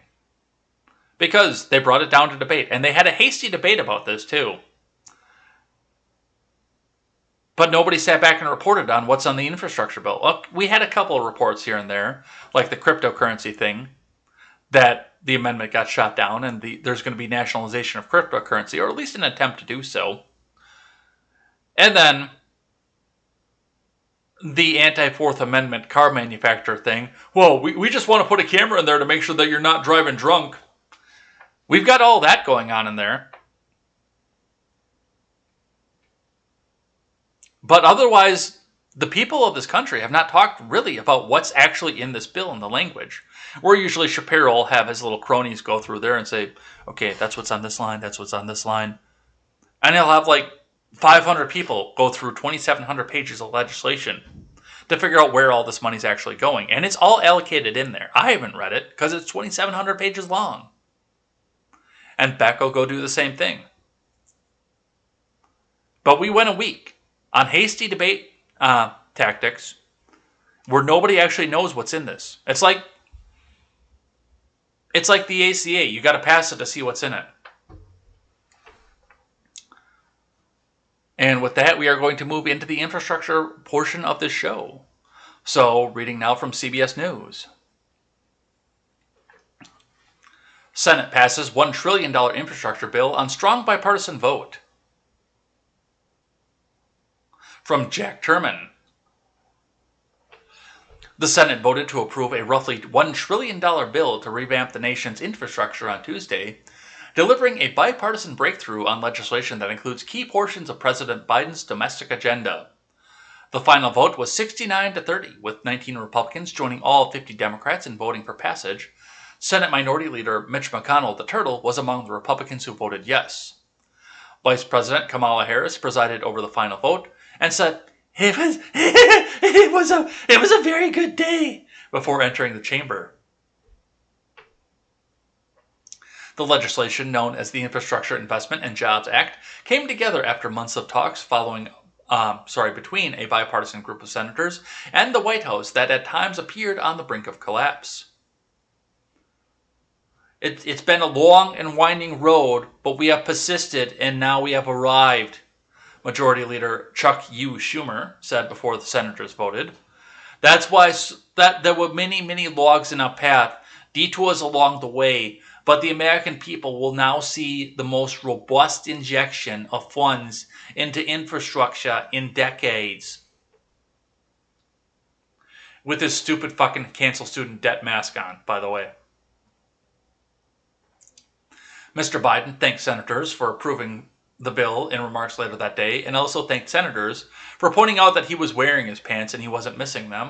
Because they brought it down to debate. And they had a hasty debate about this too. But nobody sat back and reported on what's on the infrastructure bill. Look, we had a couple of reports here and there, like the cryptocurrency thing, that the amendment got shot down and there's going to be nationalization of cryptocurrency, or at least an attempt to do so. And then the anti-Fourth Amendment car manufacturer thing. Well, we just want to put a camera in there to make sure that you're not driving drunk. We've got all that going on in there. But otherwise, the people of this country have not talked really about what's actually in this bill and the language. Where usually Shapiro will have his little cronies go through there and say, okay, that's what's on this line, that's what's on this line. And he'll have like 500 people go through 2,700 pages of legislation to figure out where all this money's actually going. And it's all allocated in there. I haven't read it because it's 2,700 pages long. And Beck will go do the same thing. But we went a week on hasty debate tactics where nobody actually knows what's in this. It's like the ACA. You got to pass it to see what's in it. And with that, we are going to move into the infrastructure portion of this show. So, reading now from CBS News. Senate passes $1 trillion infrastructure bill on strong bipartisan vote. From Jack Turman. The Senate voted to approve a roughly $1 trillion bill to revamp the nation's infrastructure on Tuesday, delivering a bipartisan breakthrough on legislation that includes key portions of President Biden's domestic agenda. The final vote was 69-30, with 19 Republicans joining all 50 Democrats in voting for passage. Senate Minority Leader Mitch McConnell, the Turtle, was among the Republicans who voted yes. Vice President Kamala Harris presided over the final vote and said, it was a very good day, before entering the chamber. The legislation, known as the Infrastructure Investment and Jobs Act, came together after months of talks between a bipartisan group of senators and the White House that at times appeared on the brink of collapse. It's been a long and winding road, but we have persisted and now we have arrived, Majority Leader Chuck U. Schumer said before the senators voted. That's why there were many, many logs in our path, detours along the way, but the American people will now see the most robust injection of funds into infrastructure in decades. With his stupid fucking cancel student debt mask on, by the way. Mr. Biden thanked senators for approving the bill in remarks later that day, and also thanked senators for pointing out that he was wearing his pants and he wasn't missing them,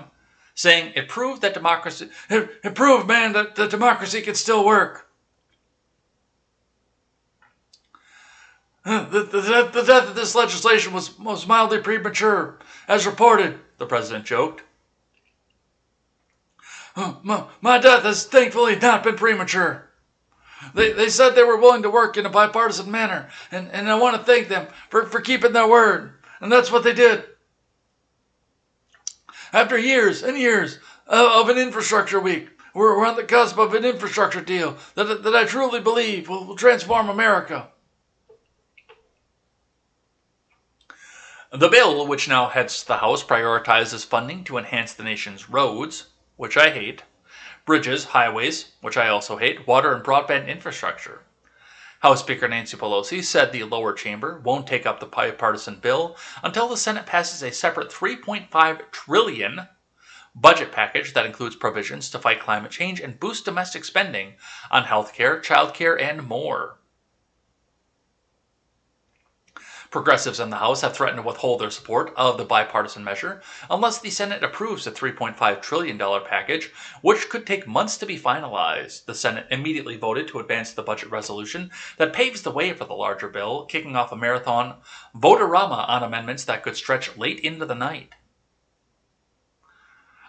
saying it proved that democracy can still work. The death of this legislation was mildly premature, as reported, the president joked. My death has thankfully not been premature. They said they were willing to work in a bipartisan manner, and I want to thank them for keeping their word, and that's what they did. After years and years of an infrastructure week. We're on the cusp of an infrastructure deal that I truly believe will transform America. The bill, which now heads the House, prioritizes funding to enhance the nation's roads, which I hate, bridges, highways, which I also hate, water and broadband infrastructure. House Speaker Nancy Pelosi said the lower chamber won't take up the bipartisan bill until the Senate passes a separate $3.5 trillion budget package that includes provisions to fight climate change and boost domestic spending on healthcare, childcare, and more. Progressives in the House have threatened to withhold their support of the bipartisan measure unless the Senate approves the $3.5 trillion package, which could take months to be finalized. The Senate immediately voted to advance the budget resolution that paves the way for the larger bill, kicking off a marathon vote-a-rama on amendments that could stretch late into the night.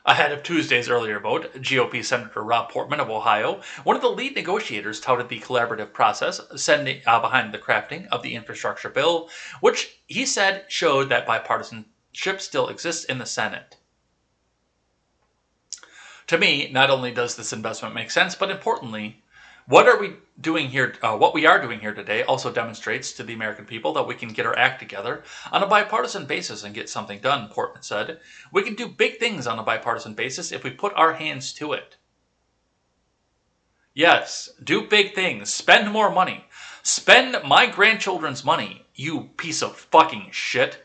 Ahead of Tuesday's earlier vote, GOP Senator Rob Portman of Ohio, one of the lead negotiators, touted the collaborative process behind the crafting of the infrastructure bill, which he said showed that bipartisanship still exists in the Senate. To me, not only does this investment make sense, but importantly, what we are doing here today also demonstrates to the American people that we can get our act together on a bipartisan basis and get something done, Portman said. We can do big things on a bipartisan basis if we put our hands to it. Yes, do big things. Spend more money. Spend my grandchildren's money, you piece of fucking shit.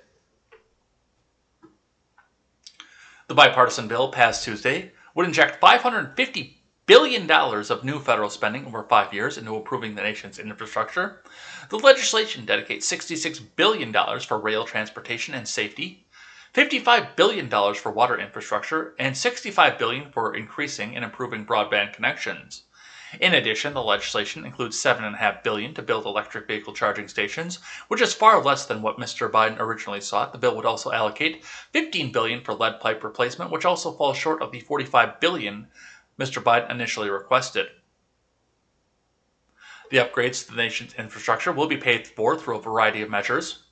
The bipartisan bill passed Tuesday would inject $550 billion of new federal spending over 5 years into improving the nation's infrastructure. The legislation dedicates $66 billion for rail transportation and safety, $55 billion for water infrastructure, and $65 billion for increasing and improving broadband connections. In addition, the legislation includes $7.5 billion to build electric vehicle charging stations, which is far less than what Mr. Biden originally sought. The bill would also allocate $15 billion for lead pipe replacement, which also falls short of the $45 billion Mr. Biden initially requested. The upgrades to the nation's infrastructure will be paid for through a variety of measures,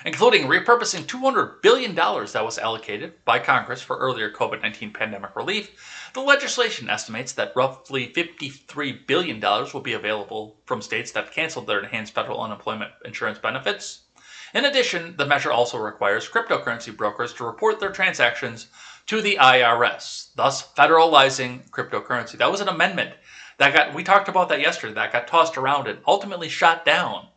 including repurposing $200 billion that was allocated by Congress for earlier COVID-19 pandemic relief. The legislation estimates that roughly $53 billion will be available from states that canceled their enhanced federal unemployment insurance benefits. In addition, the measure also requires cryptocurrency brokers to report their transactions to the IRS, thus federalizing cryptocurrency. That was an amendment we talked about that yesterday, that got tossed around and ultimately shot down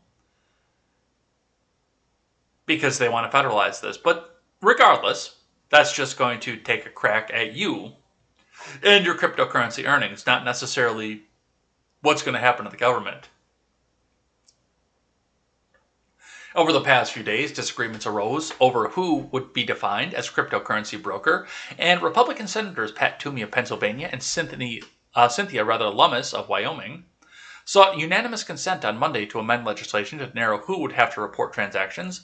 because they want to federalize this. But regardless, that's just going to take a crack at you and your cryptocurrency earnings, not necessarily what's going to happen to the government. Over the past few days, disagreements arose over who would be defined as cryptocurrency broker, and Republican Senators Pat Toomey of Pennsylvania and Cynthia Lummis of Wyoming sought unanimous consent on Monday to amend legislation to narrow who would have to report transactions,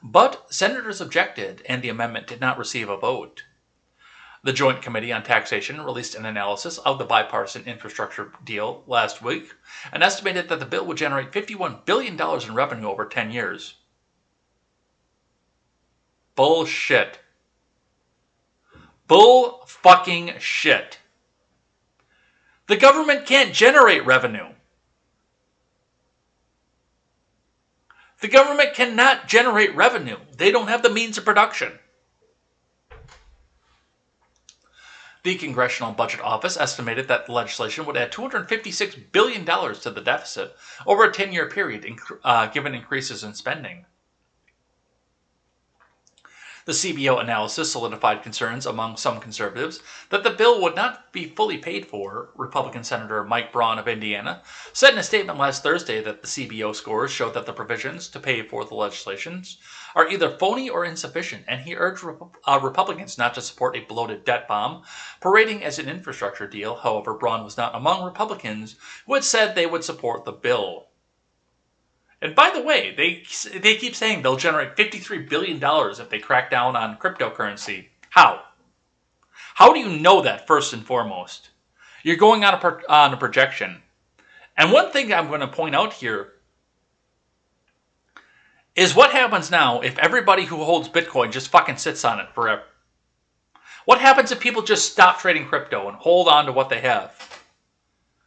but senators objected and the amendment did not receive a vote. The Joint Committee on Taxation released an analysis of the bipartisan infrastructure deal last week and estimated that the bill would generate $51 billion in revenue over 10 years. Bullshit. Bull fucking shit. The government can't generate revenue. The government cannot generate revenue. They don't have the means of production. The Congressional Budget Office estimated that the legislation would add $256 billion to the deficit over a 10-year period, given increases in spending. The CBO analysis solidified concerns among some conservatives that the bill would not be fully paid for. Republican Senator Mike Braun of Indiana said in a statement last Thursday that the CBO scores showed that the provisions to pay for the legislations are either phony or insufficient, and he urged Republicans not to support a bloated debt bomb parading as an infrastructure deal. However, Braun was not among Republicans who had said they would support the bill. And by the way, they keep saying they'll generate $53 billion if they crack down on cryptocurrency. How? How do you know that, first and foremost? You're going on a projection. And one thing I'm going to point out here is what happens now if everybody who holds Bitcoin just fucking sits on it forever. What happens if people just stop trading crypto and hold on to what they have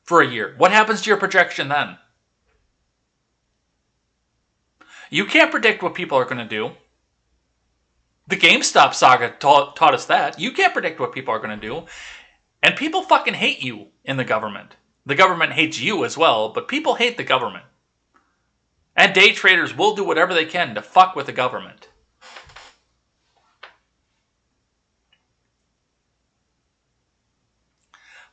for a year? What happens to your projection then? You can't predict what people are going to do. The GameStop saga taught us that. You can't predict what people are going to do. And people fucking hate you in the government. The government hates you as well, but people hate the government. And day traders will do whatever they can to fuck with the government.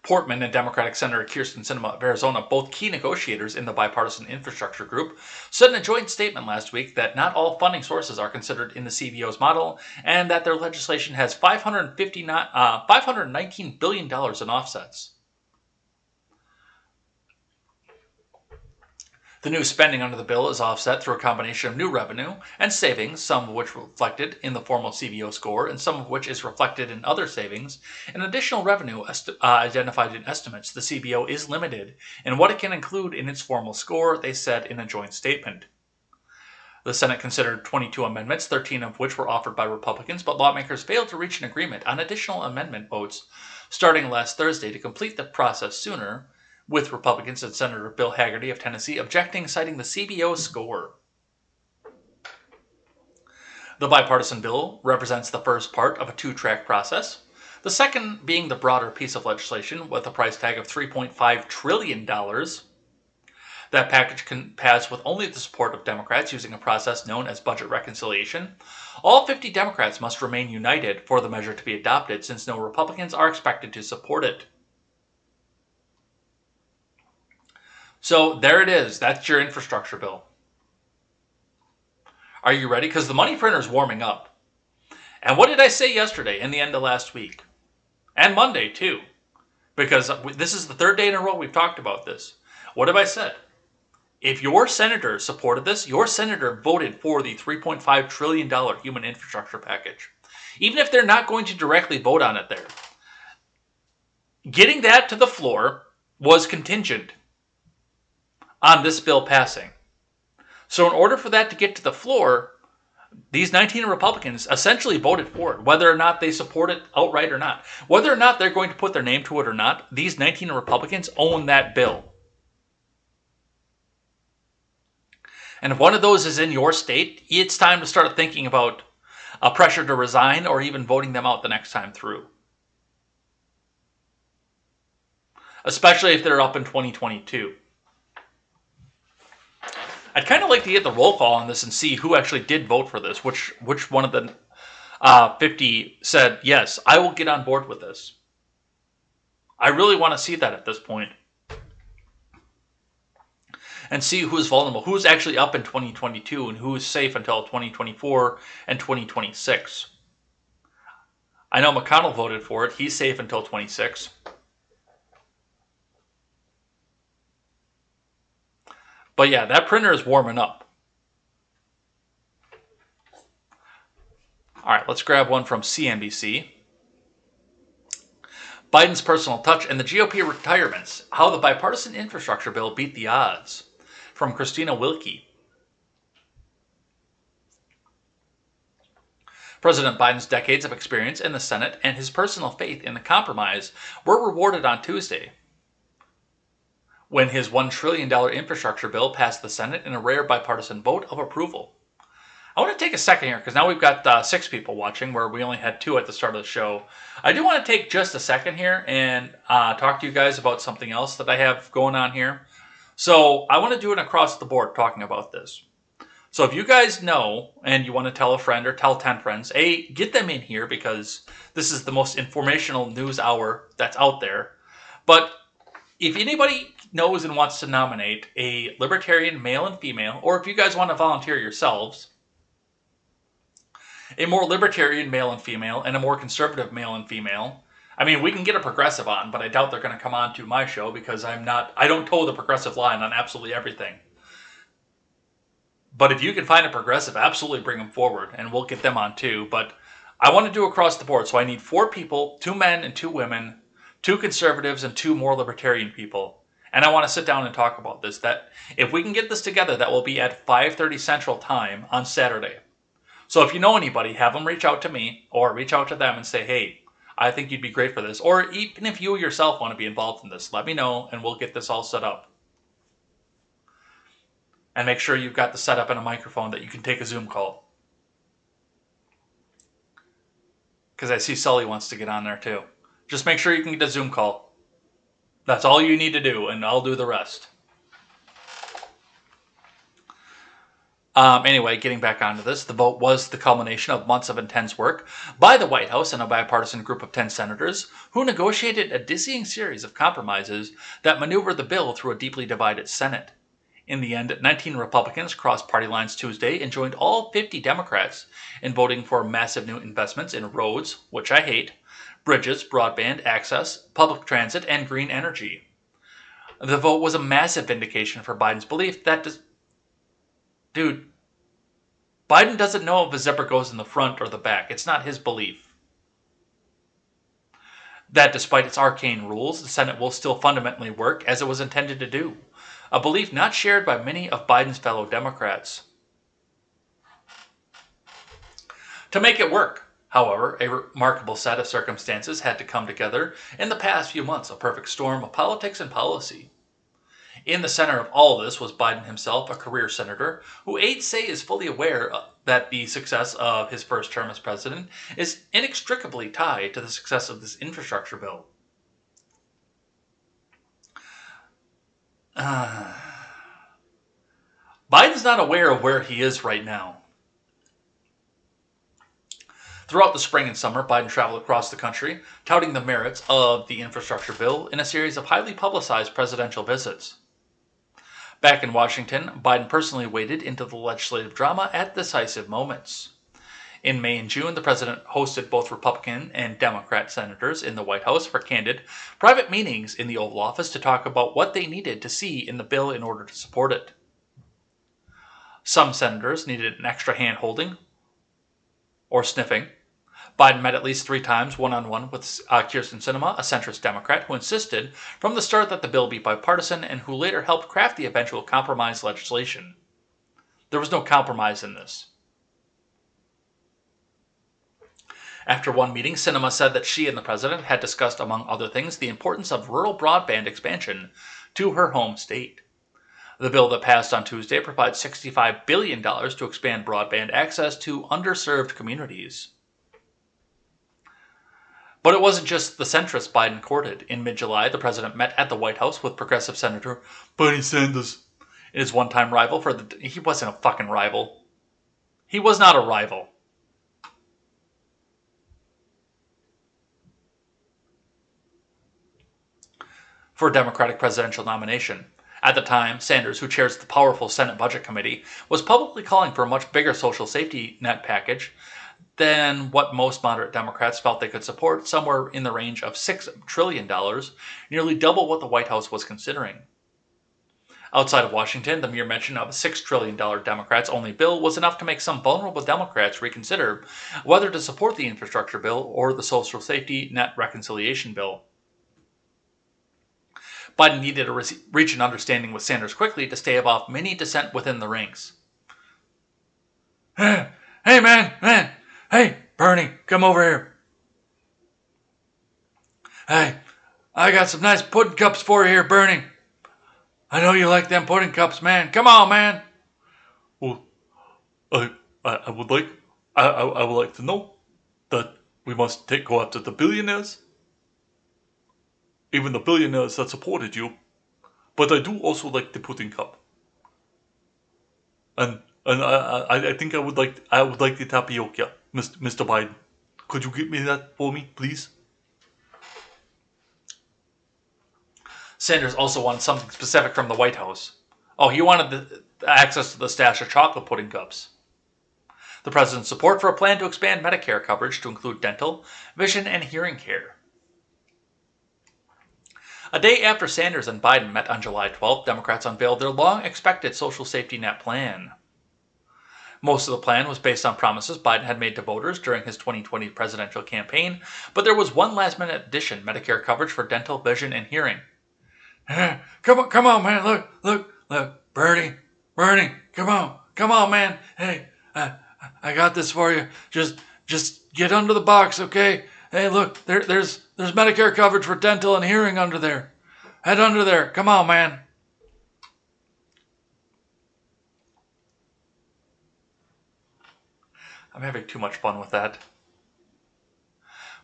Portman and Democratic Senator Kyrsten Sinema of Arizona, both key negotiators in the bipartisan infrastructure group, said in a joint statement last week that not all funding sources are considered in the CBO's model and that their legislation has $519 billion in offsets. The new spending under the bill is offset through a combination of new revenue and savings, some of which were reflected in the formal CBO score and some of which is reflected in other savings. And additional revenue identified in estimates, the CBO is limited in what it can include in its formal score, they said in a joint statement. The Senate considered 22 amendments, 13 of which were offered by Republicans, but lawmakers failed to reach an agreement on additional amendment votes starting last Thursday to complete the process sooner, with Republicans and Senator Bill Hagerty of Tennessee objecting, citing the CBO score. The bipartisan bill represents the first part of a two-track process, the second being the broader piece of legislation with a price tag of $3.5 trillion. That package can pass with only the support of Democrats using a process known as budget reconciliation. All 50 Democrats must remain united for the measure to be adopted, since no Republicans are expected to support it. So there it is. That's your infrastructure bill. Are you ready? Because the money printer is warming up. And what did I say yesterday and the end of last week? And Monday too. Because this is the third day in a row we've talked about this. What have I said? If your senator supported this, your senator voted for the $3.5 trillion human infrastructure package. Even if they're not going to directly vote on it there. Getting that to the floor was contingent on this bill passing. So in order for that to get to the floor, these 19 Republicans essentially voted for it, whether or not they support it outright or not. Whether or not they're going to put their name to it or not, these 19 Republicans own that bill. And if one of those is in your state, it's time to start thinking about a pressure to resign or even voting them out the next time through. Especially if they're up in 2022. I'd kind of like to get the roll call on this and see who actually did vote for this. Which one of the 50 said, yes, I will get on board with this. I really want to see that at this point. And see who's vulnerable, who's actually up in 2022 and who is safe until 2024 and 2026. I know McConnell voted for it. He's safe until 26. But yeah, that printer is warming up. All right, let's grab one from CNBC. Biden's personal touch and the GOP retirements. How the bipartisan infrastructure bill beat the odds. From Christina Wilkie. President Biden's decades of experience in the Senate and his personal faith in the compromise were rewarded on Tuesday, when his $1 trillion infrastructure bill passed the Senate in a rare bipartisan vote of approval. I want to take a second here, because now we've got 6 people watching, where we only had 2 at the start of the show. I do want to take just a second here and talk to you guys about something else that I have going on here. So I want to do an across the board talking about this. So if you guys know, and you want to tell a friend or tell 10 friends, get them in here, because this is the most informational news hour that's out there. But if anybody knows and wants to nominate a libertarian male and female, or if you guys want to volunteer yourselves, a more libertarian male and female and a more conservative male and female. I mean, we can get a progressive on, but I doubt they're going to come on to my show, because I don't toe the progressive line on absolutely everything. But if you can find a progressive, absolutely bring them forward and we'll get them on too. But I want to do across the board. So I need 4 people, 2 men and 2 women, 2 conservatives and 2 more libertarian people. And I want to sit down and talk about this. That if we can get this together, that will be at 5:30 Central Time on Saturday. So if you know anybody, have them reach out to me or reach out to them and say, hey, I think you'd be great for this. Or even if you yourself want to be involved in this, let me know and we'll get this all set up. And make sure you've got the setup and a microphone that you can take a Zoom call. Because I see Sully wants to get on there too. Just make sure you can get a Zoom call. That's all you need to do, and I'll do the rest. Anyway, getting back onto this, the vote was the culmination of months of intense work by the White House and a bipartisan group of 10 senators who negotiated a dizzying series of compromises that maneuvered the bill through a deeply divided Senate. In the end, 19 Republicans crossed party lines Tuesday and joined all 50 Democrats in voting for massive new investments in roads, which I hate, bridges, broadband access, public transit, and green energy. The vote was a massive vindication for Biden's belief that Dude, Biden doesn't know if a zipper goes in the front or the back. It's not his belief. That despite its arcane rules, the Senate will still fundamentally work as it was intended to do. A belief not shared by many of Biden's fellow Democrats. To make it work, however, a remarkable set of circumstances had to come together in the past few months, a perfect storm of politics and policy. In the center of all of this was Biden himself, a career senator, who aides say is fully aware that the success of his first term as president is inextricably tied to the success of this infrastructure bill. Biden's not aware of where he is right now. Throughout the spring and summer, Biden traveled across the country, touting the merits of the infrastructure bill in a series of highly publicized presidential visits. Back in Washington, Biden personally waded into the legislative drama at decisive moments. In May and June, the president hosted both Republican and Democrat senators in the White House for candid, private meetings in the Oval Office to talk about what they needed to see in the bill in order to support it. Some senators needed an extra hand-holding or sniffing. Biden met at least 3 times one-on-one with Kyrsten Sinema, a centrist Democrat who insisted from the start that the bill be bipartisan and who later helped craft the eventual compromise legislation. There was no compromise in this. After one meeting, Sinema said that she and the president had discussed, among other things, the importance of rural broadband expansion to her home state. The bill that passed on Tuesday provides $65 billion to expand broadband access to underserved communities. But it wasn't just the centrist Biden courted. In mid-July, the president met at the White House with progressive Senator Bernie Sanders, his one-time rival he wasn't a fucking rival. He was not a rival. For a Democratic presidential nomination. At the time, Sanders, who chairs the powerful Senate Budget Committee, was publicly calling for a much bigger social safety net package than what most moderate Democrats felt they could support, somewhere in the range of $6 trillion, nearly double what the White House was considering. Outside of Washington, the mere mention of a $6 trillion Democrats-only bill was enough to make some vulnerable Democrats reconsider whether to support the infrastructure bill or the social safety net reconciliation bill. Biden needed to reach an understanding with Sanders quickly to stave off many dissent within the ranks. Hey, man, hey, Bernie, come over here. Hey, I got some nice pudding cups for you here, Bernie. I know you like them pudding cups, man. Come on, man. Well, I would like to know that we must go after the billionaires. Even the billionaires that supported you. But I do also like the pudding cup. And I think I would like the tapioca, Mr. Biden. Could you get me that for me, please? Sanders also wanted something specific from the White House. Oh, he wanted the access to the stash of chocolate pudding cups. The president's support for a plan to expand Medicare coverage to include dental, vision, and hearing care. A day after Sanders and Biden met on July 12th, Democrats unveiled their long-expected social safety net plan. Most of the plan was based on promises Biden had made to voters during his 2020 presidential campaign, but there was one last-minute addition: Medicare coverage for dental, vision, and hearing. Come on, man. Look. Bernie, come on, man. Hey, I got this for you. Just get under the box, okay? Hey, look, there's Medicare coverage for dental and hearing under there. Head under there. Come on, man. I'm having too much fun with that.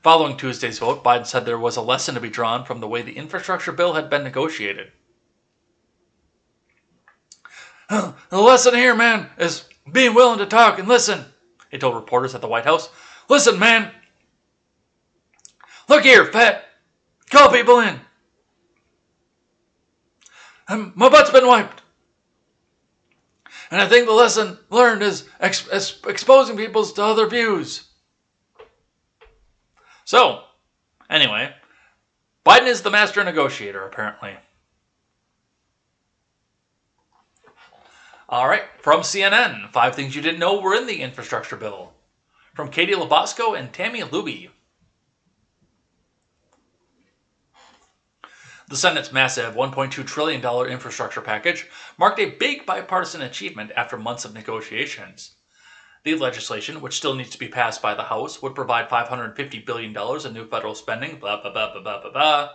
Following Tuesday's vote, Biden said there was a lesson to be drawn from the way the infrastructure bill had been negotiated. The lesson here, man, is being willing to talk and listen, he told reporters at the White House. Listen, man. Look here, fat. Call people in. My butt's been wiped. And I think the lesson learned is exposing people to other views. So, anyway, Biden is the master negotiator, apparently. All right, from CNN, 5 things you didn't know were in the infrastructure bill. From Katie Labosco and Tammy Luby. The Senate's massive $1.2 trillion infrastructure package marked a big bipartisan achievement after months of negotiations. The legislation, which still needs to be passed by the House, would provide $550 billion in new federal spending, blah, blah, blah, blah, blah, blah, blah.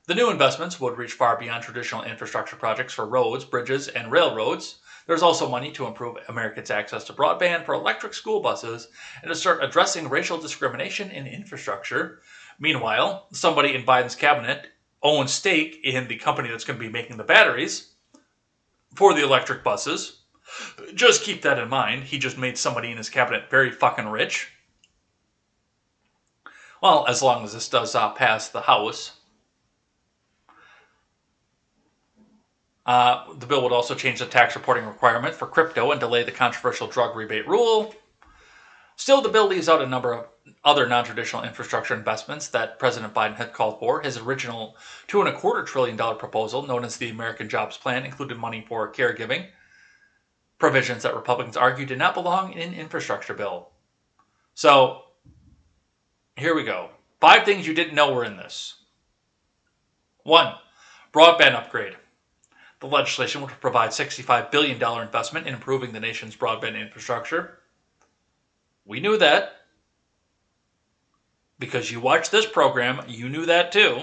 The new investments would reach far beyond traditional infrastructure projects for roads, bridges, and railroads. There's also money to improve Americans' access to broadband, for electric school buses, and to start addressing racial discrimination in infrastructure. Meanwhile, somebody in Biden's cabinet owns stake in the company that's going to be making the batteries for the electric buses. Just keep that in mind. He just made somebody in his cabinet very fucking rich. Well, as long as this does pass the House. The bill would also change the tax reporting requirement for crypto and delay the controversial drug rebate rule. Still, the bill leaves out a number of other non-traditional infrastructure investments that President Biden had called for. His original $2.25 trillion proposal, known as the American Jobs Plan, included money for caregiving, provisions that Republicans argued did not belong in an infrastructure bill. So, here we go. 5 things you didn't know were in this. 1. Broadband upgrade. The legislation would provide $65 billion investment in improving the nation's broadband infrastructure. We knew that. Because you watched this program, you knew that too.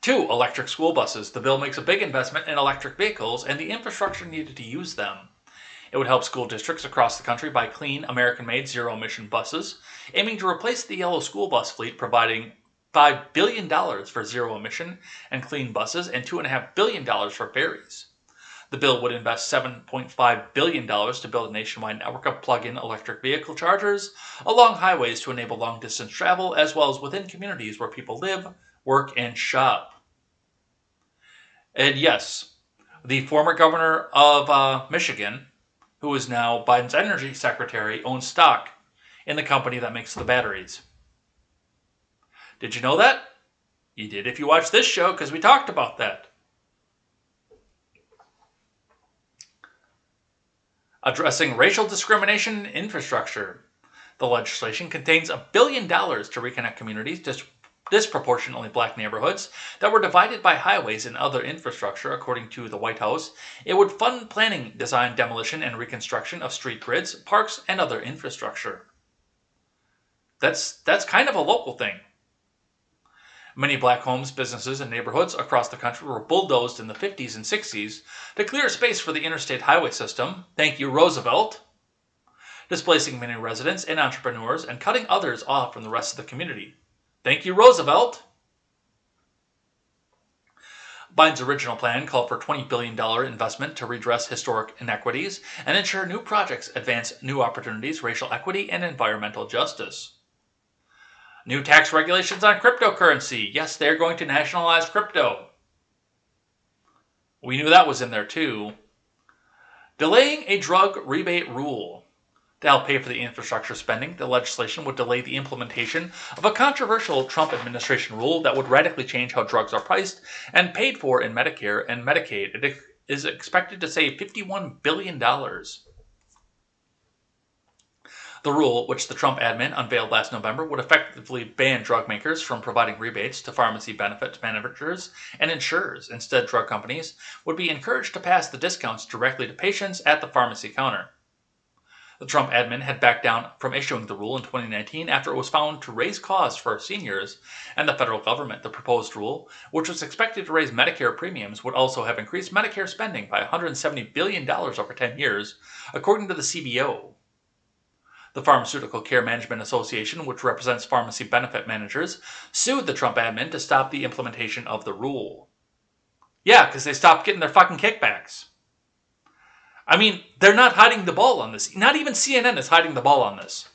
2. Electric school buses. The bill makes a big investment in electric vehicles and the infrastructure needed to use them. It would help school districts across the country buy clean, American-made, zero-emission buses, aiming to replace the yellow school bus fleet, providing $5 billion for zero-emission and clean buses and $2.5 billion for ferries. The bill would invest $7.5 billion to build a nationwide network of plug-in electric vehicle chargers along highways to enable long-distance travel, as well as within communities where people live, work, and shop. And yes, the former governor of Michigan, who is now Biden's energy secretary, owns stock in the company that makes the batteries. Did you know that? You did if you watched this show, because we talked about that. Addressing racial discrimination in infrastructure. The legislation contains $1 billion to reconnect communities disproportionately black neighborhoods that were divided by highways and other infrastructure, according to the White House. It would fund planning, design, demolition, and reconstruction of street grids, parks, and other infrastructure. That's kind of a local thing. Many black homes, businesses, and neighborhoods across the country were bulldozed in the 50s and 60s to clear space for the interstate highway system. Thank you, Roosevelt. Displacing many residents and entrepreneurs and cutting others off from the rest of the community. Thank you, Roosevelt. Biden's original plan called for a $20 billion investment to redress historic inequities and ensure new projects advance new opportunities, racial equity, and environmental justice. New tax regulations on cryptocurrency. Yes, they're going to nationalize crypto. We knew that was in there too. Delaying a drug rebate rule. To help pay for the infrastructure spending, the legislation would delay the implementation of a controversial Trump administration rule that would radically change how drugs are priced and paid for in Medicare and Medicaid. It is expected to save $51 billion. The The rule, which the Trump admin unveiled last November, would effectively ban drug makers from providing rebates to pharmacy benefit manufacturers and insurers. Instead, drug companies would be encouraged to pass the discounts directly to patients at the pharmacy counter. The Trump admin had backed down from issuing the rule in 2019 after it was found to raise costs for seniors and the federal government. The proposed rule, which was expected to raise Medicare premiums, would also have increased Medicare spending by $170 billion over 10 years, according to the CBO. The Pharmaceutical Care Management Association, which represents pharmacy benefit managers, sued the Trump admin to stop the implementation of the rule. Yeah, because they stopped getting their fucking kickbacks. I mean, they're not hiding the ball on this. Not even CNN is hiding the ball on this.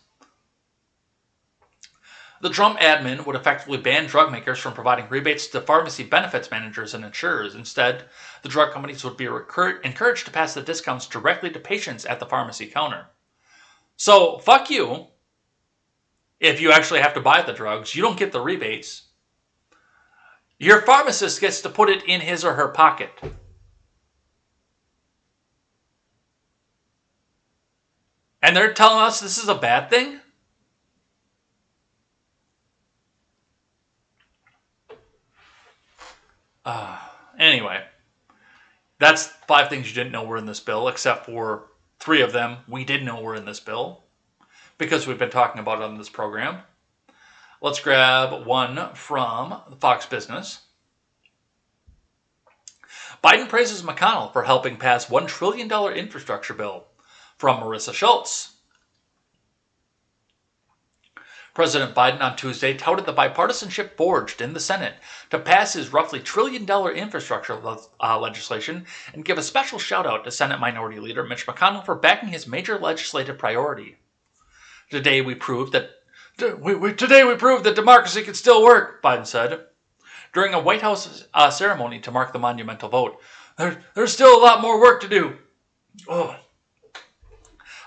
The Trump admin would effectively ban drug makers from providing rebates to pharmacy benefits managers and insurers. Instead, the drug companies would be encouraged to pass the discounts directly to patients at the pharmacy counter. So, fuck you. If you actually have to buy the drugs, you don't get the rebates. Your pharmacist gets to put it in his or her pocket. And they're telling us this is a bad thing? Anyway, that's 5 things you didn't know were in this bill, except for 3 of them we did know were in this bill, because we've been talking about it on this program. Let's grab one from Fox Business. Biden praises McConnell for helping pass $1 trillion infrastructure bill. From Marissa Schultz. President Biden on Tuesday touted the bipartisanship forged in the Senate to pass his roughly $1 trillion infrastructure legislation and give a special shout out to Senate Minority Leader Mitch McConnell for backing his major legislative priority. Today we proved that democracy can still work, Biden said. During a White House ceremony to mark the monumental vote, there's still a lot more work to do. Oh,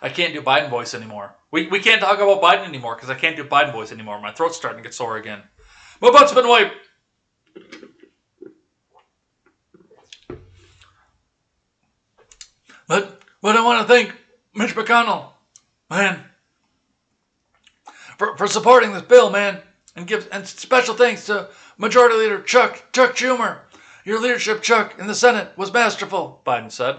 I can't do Biden voice anymore. We can't talk about Biden anymore because I can't do Biden voice anymore. My throat's starting to get sore again. My butt's been wiped. But I want to thank Mitch McConnell, man, for supporting this bill, man, and special thanks to Majority Leader Chuck Schumer. Your leadership, Chuck, in the Senate was masterful, Biden said.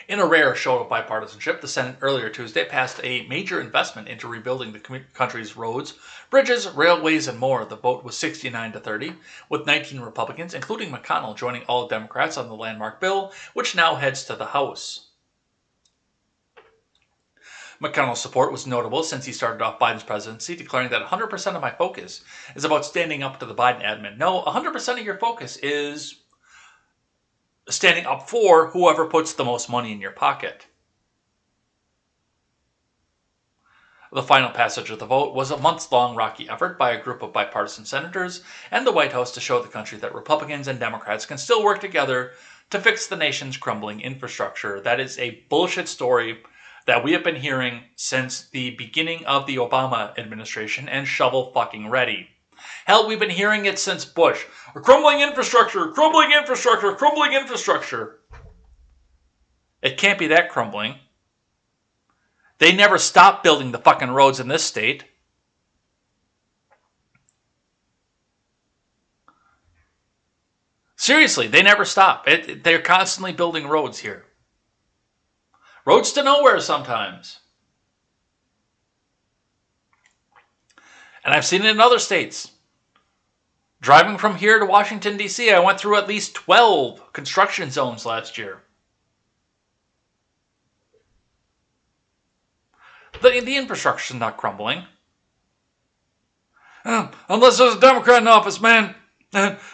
In a rare show of bipartisanship, the Senate earlier Tuesday passed a major investment into rebuilding the country's roads, bridges, railways, and more. The vote was 69-30, with 19 Republicans, including McConnell, joining all Democrats on the landmark bill, which now heads to the House. McConnell's support was notable since he started off Biden's presidency, declaring that 100% of my focus is about standing up to the Biden admin. No, 100% of your focus is standing up for whoever puts the most money in your pocket. The final passage of the vote was a months-long rocky effort by a group of bipartisan senators and the White House to show the country that Republicans and Democrats can still work together to fix the nation's crumbling infrastructure. That is a bullshit story that we have been hearing since the beginning of the Obama administration and shovel fucking ready. Hell, we've been hearing it since Bush. Crumbling infrastructure, crumbling infrastructure, crumbling infrastructure. It can't be that crumbling. They never stopped building the fucking roads in this state. Seriously, they never stop. They're constantly building roads here. Roads to nowhere sometimes. And I've seen it in other states. Driving from here to Washington, D.C., I went through at least 12 construction zones last year. The infrastructure's not crumbling. Unless there's a Democrat in office, man.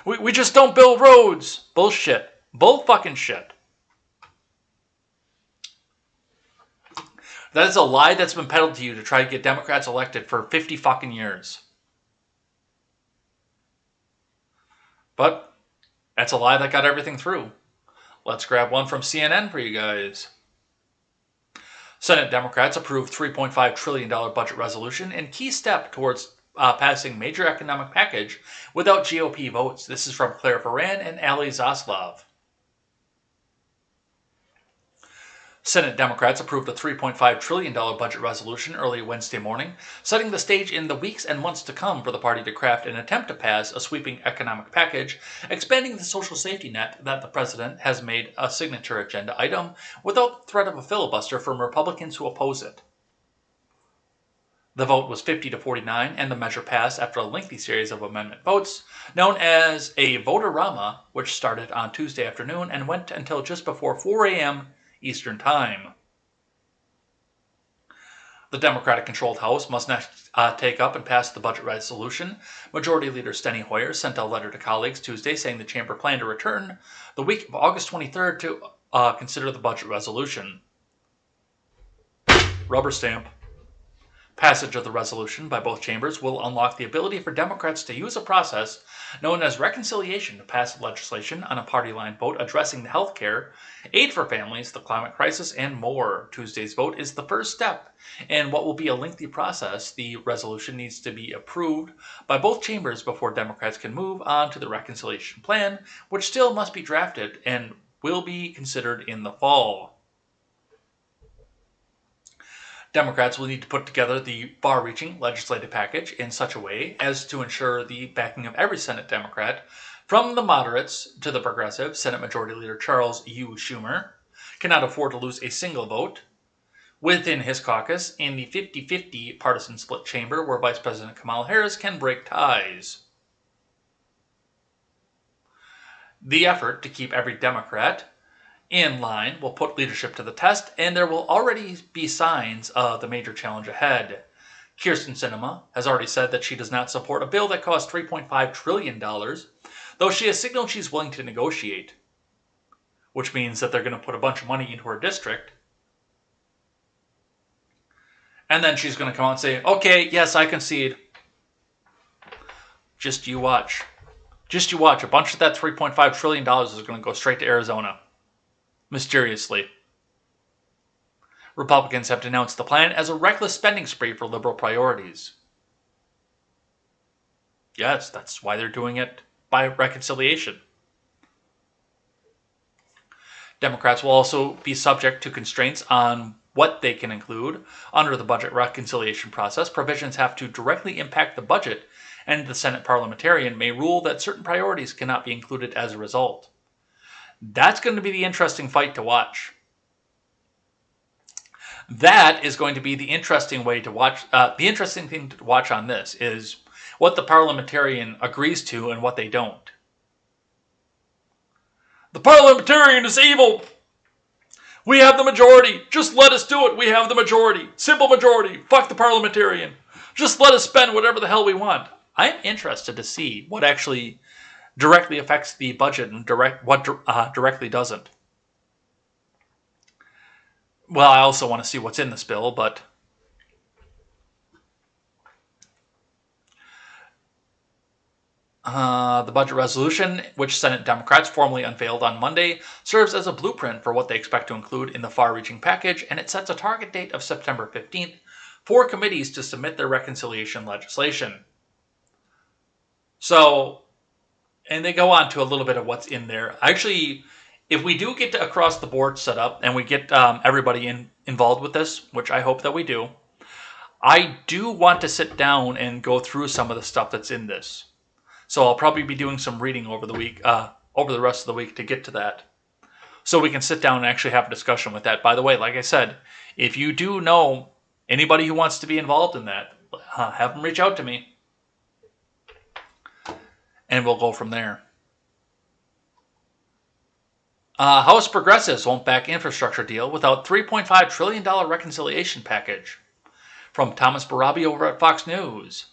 We just don't build roads. Bullshit. Bull fucking shit. That is a lie that's been peddled to you to try to get Democrats elected for 50 fucking years. But that's a lie that got everything through. Let's grab one from CNN for you guys. Senate Democrats approved $3.5 trillion budget resolution and key step towards passing major economic package without GOP votes. This is from Claire Ferran and Ali Zaslav. Senate Democrats approved a $3.5 trillion budget resolution early Wednesday morning, setting the stage in the weeks and months to come for the party to craft an attempt to pass a sweeping economic package, expanding the social safety net that the president has made a signature agenda item without the threat of a filibuster from Republicans who oppose it. The vote was 50 to 49, and the measure passed after a lengthy series of amendment votes, known as a vote-a-rama, which started on Tuesday afternoon and went until just before 4 a.m. Eastern Time. The Democratic-controlled House must next take up and pass the budget resolution. Majority Leader Steny Hoyer sent a letter to colleagues Tuesday saying the chamber planned to return the week of August 23rd to consider the budget resolution. Rubber stamp. Passage of the resolution by both chambers will unlock the ability for Democrats to use a process known as reconciliation to pass legislation on a party-line vote addressing the health care, aid for families, the climate crisis, and more. Tuesday's vote is the first step in what will be a lengthy process. The resolution needs to be approved by both chambers before Democrats can move on to the reconciliation plan, which still must be drafted and will be considered in the fall. Democrats will need to put together the far-reaching legislative package in such a way as to ensure the backing of every Senate Democrat, from the moderates to the progressives. Senate Majority Leader Charles U. Schumer cannot afford to lose a single vote within his caucus in the 50-50 partisan split chamber where Vice President Kamala Harris can break ties. The effort to keep every Democrat in line will put leadership to the test, and there will already be signs of the major challenge ahead. Kyrsten Sinema has already said that she does not support a bill that costs $3.5 trillion, though she has signaled she's willing to negotiate, which means that they're going to put a bunch of money into her district. And then she's going to come out and say, okay, yes, I concede. Just you watch. Just you watch. A bunch of that $3.5 trillion is going to go straight to Arizona. Mysteriously. Republicans have denounced the plan as a reckless spending spree for liberal priorities. Yes, that's why they're doing it by reconciliation. Democrats will also be subject to constraints on what they can include under the budget reconciliation process. Provisions have to directly impact the budget, and the Senate parliamentarian may rule that certain priorities cannot be included as a result. That's going to be the interesting fight to watch. That is going to be the interesting way to watch. The interesting thing to watch on this is what the parliamentarian agrees to and what they don't. The parliamentarian is evil. We have the majority. Just let us do it. We have the majority. Simple majority. Fuck the parliamentarian. Just let us spend whatever the hell we want. I'm interested to see what actually directly affects the budget and what directly doesn't. Well, I also want to see what's in this bill, but the budget resolution, which Senate Democrats formally unveiled on Monday, serves as a blueprint for what they expect to include in the far-reaching package, and it sets a target date of September 15th for committees to submit their reconciliation legislation. So, and they go on to a little bit of what's in there. Actually, if we do get across the board set up and we get everybody involved with this, which I hope that we do, I do want to sit down and go through some of the stuff that's in this. So I'll probably be doing some reading over the week, over the rest of the week to get to that. So we can sit down and actually have a discussion with that. By the way, like I said, if you do know anybody who wants to be involved in that, have them reach out to me. And we'll go from there. House progressives won't back infrastructure deal without $3.5 trillion reconciliation package. From Thomas Barabi over at Fox News.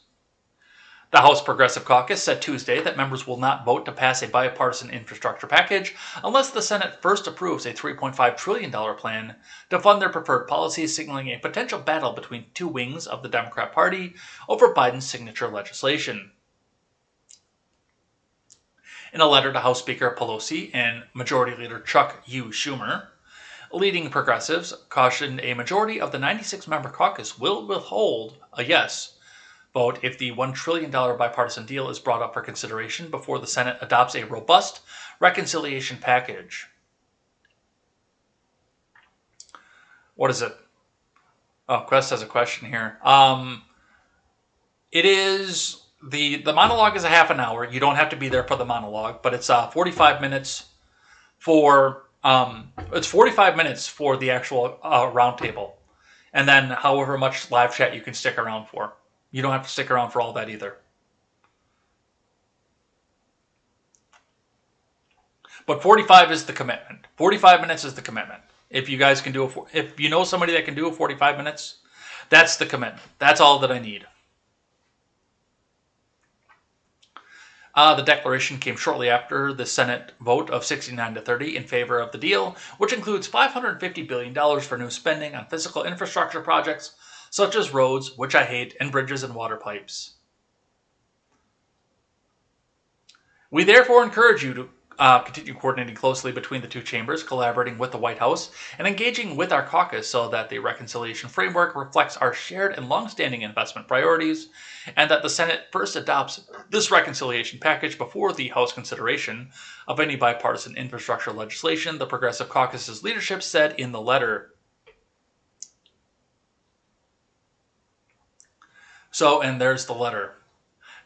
The House Progressive Caucus said Tuesday that members will not vote to pass a bipartisan infrastructure package unless the Senate first approves a $3.5 trillion plan to fund their preferred policies, signaling a potential battle between two wings of the Democrat Party over Biden's signature legislation. In a letter to House Speaker Pelosi and Majority Leader Chuck U. Schumer, leading progressives cautioned a majority of the 96-member caucus will withhold a yes vote if the $1 trillion bipartisan deal is brought up for consideration before the Senate adopts a robust reconciliation package. What is it? Oh, Quest has a question here. It is the monologue is a half an hour. You don't have to be there for the monologue, but it's 45 minutes for it's 45 minutes for the actual roundtable, and then however much live chat you can stick around for. You don't have to stick around for all that either. But 45 is the commitment. 45 minutes is the commitment. If you guys can do if you know somebody that can do 45 minutes, that's the commitment. That's all that I need. The declaration came shortly after the Senate vote of 69-30 in favor of the deal, which includes $550 billion for new spending on physical infrastructure projects such as roads, which I hate, and bridges and water pipes. We therefore encourage you to continue coordinating closely between the two chambers, collaborating with the White House, and engaging with our caucus so that the reconciliation framework reflects our shared and long-standing investment priorities, and that the Senate first adopts this reconciliation package before the House consideration of any bipartisan infrastructure legislation, the Progressive Caucus's leadership said in the letter. So, and there's the letter.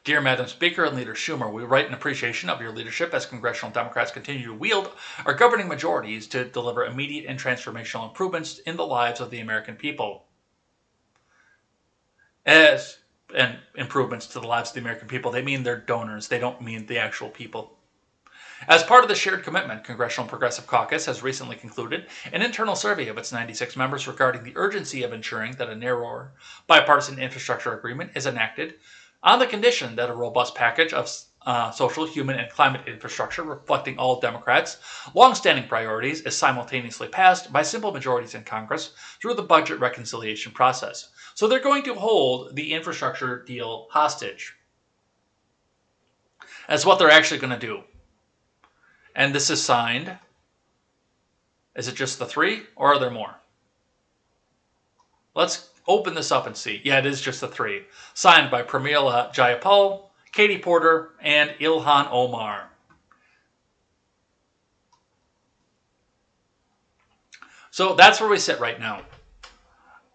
Dear Madam Speaker and Leader Schumer, we write in appreciation of your leadership as congressional Democrats continue to wield our governing majorities to deliver immediate and transformational improvements in the lives of the American people. And improvements to the lives of the American people, they mean their donors. They don't mean the actual people. As part of the shared commitment, Congressional Progressive Caucus has recently concluded an internal survey of its 96 members regarding the urgency of ensuring that a narrower bipartisan infrastructure agreement is enacted on the condition that a robust package of social, human, and climate infrastructure reflecting all Democrats' long-standing priorities is simultaneously passed by simple majorities in Congress through the budget reconciliation process. So they're going to hold the infrastructure deal hostage. That's what they're actually going to do. And this is signed. Is it just the three, or are there more? Let's open this up and see. Yeah, it is just the three. Signed by Pramila Jayapal, Katie Porter, and Ilhan Omar. So that's where we sit right now.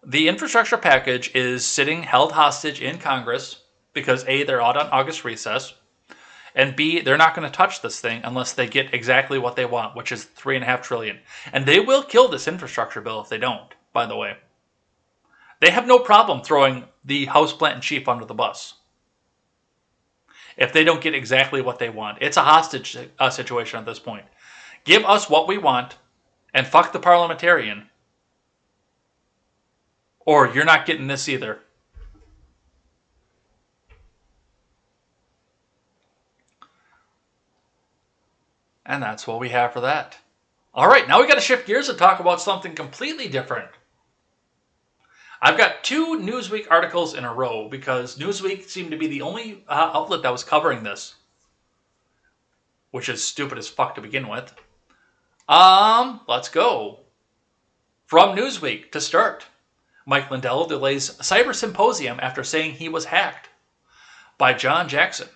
The infrastructure package is sitting held hostage in Congress because A, they're out on August recess, and B, they're not going to touch this thing unless they get exactly what they want, which is $3.5 trillion. And they will kill this infrastructure bill if they don't, by the way. They have no problem throwing the House Plant in Chief under the bus if they don't get exactly what they want. It's a hostage situation at this point. Give us what we want and fuck the parliamentarian, or you're not getting this either. And that's what we have for that. All right, now we got to shift gears and talk about something completely different. I've got two Newsweek articles in a row because Newsweek seemed to be the only outlet that was covering this, which is stupid as fuck to begin with. Let's go. From Newsweek to start. Mike Lindell delays cyber symposium after saying he was hacked. By John Jackson.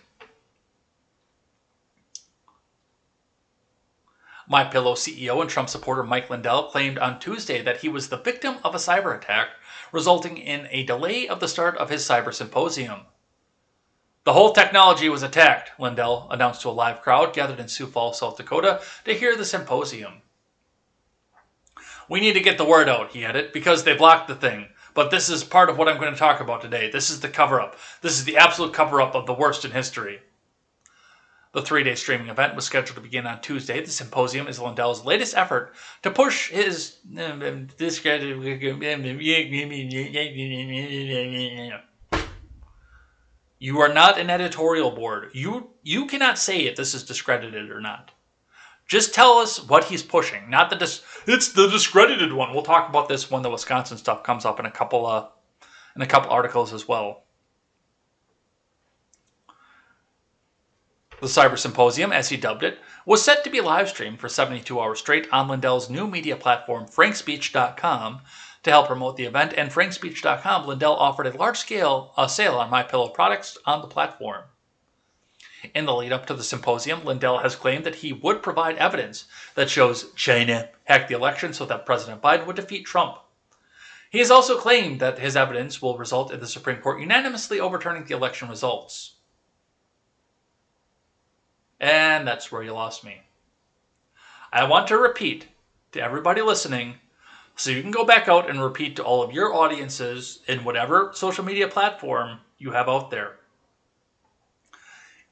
MyPillow CEO and Trump supporter Mike Lindell claimed on Tuesday that he was the victim of a cyber attack, resulting in a delay of the start of his cyber symposium. The whole technology was attacked, Lindell announced to a live crowd gathered in Sioux Falls, South Dakota, to hear the symposium. We need to get the word out, he added, because they blocked the thing. But this is part of what I'm going to talk about today. This is the cover-up. This is the absolute cover-up of the worst in history. The 3-day streaming event was scheduled to begin on Tuesday. The symposium is Lindell's latest effort to push his You are not an editorial board. You cannot say if this is discredited or not. Just tell us what he's pushing, not it's the discredited one. We'll talk about this when the Wisconsin stuff comes up in a couple articles as well. The Cyber Symposium, as he dubbed it, was set to be live streamed for 72 hours straight on Lindell's new media platform, frankspeech.com, to help promote the event. And frankspeech.com, Lindell offered a large-scale sale on MyPillow products on the platform. In the lead-up to the symposium, Lindell has claimed that he would provide evidence that shows China hacked the election so that President Biden would defeat Trump. He has also claimed that his evidence will result in the Supreme Court unanimously overturning the election results. And that's where you lost me. I want to repeat to everybody listening, so you can go back out and repeat to all of your audiences in whatever social media platform you have out there.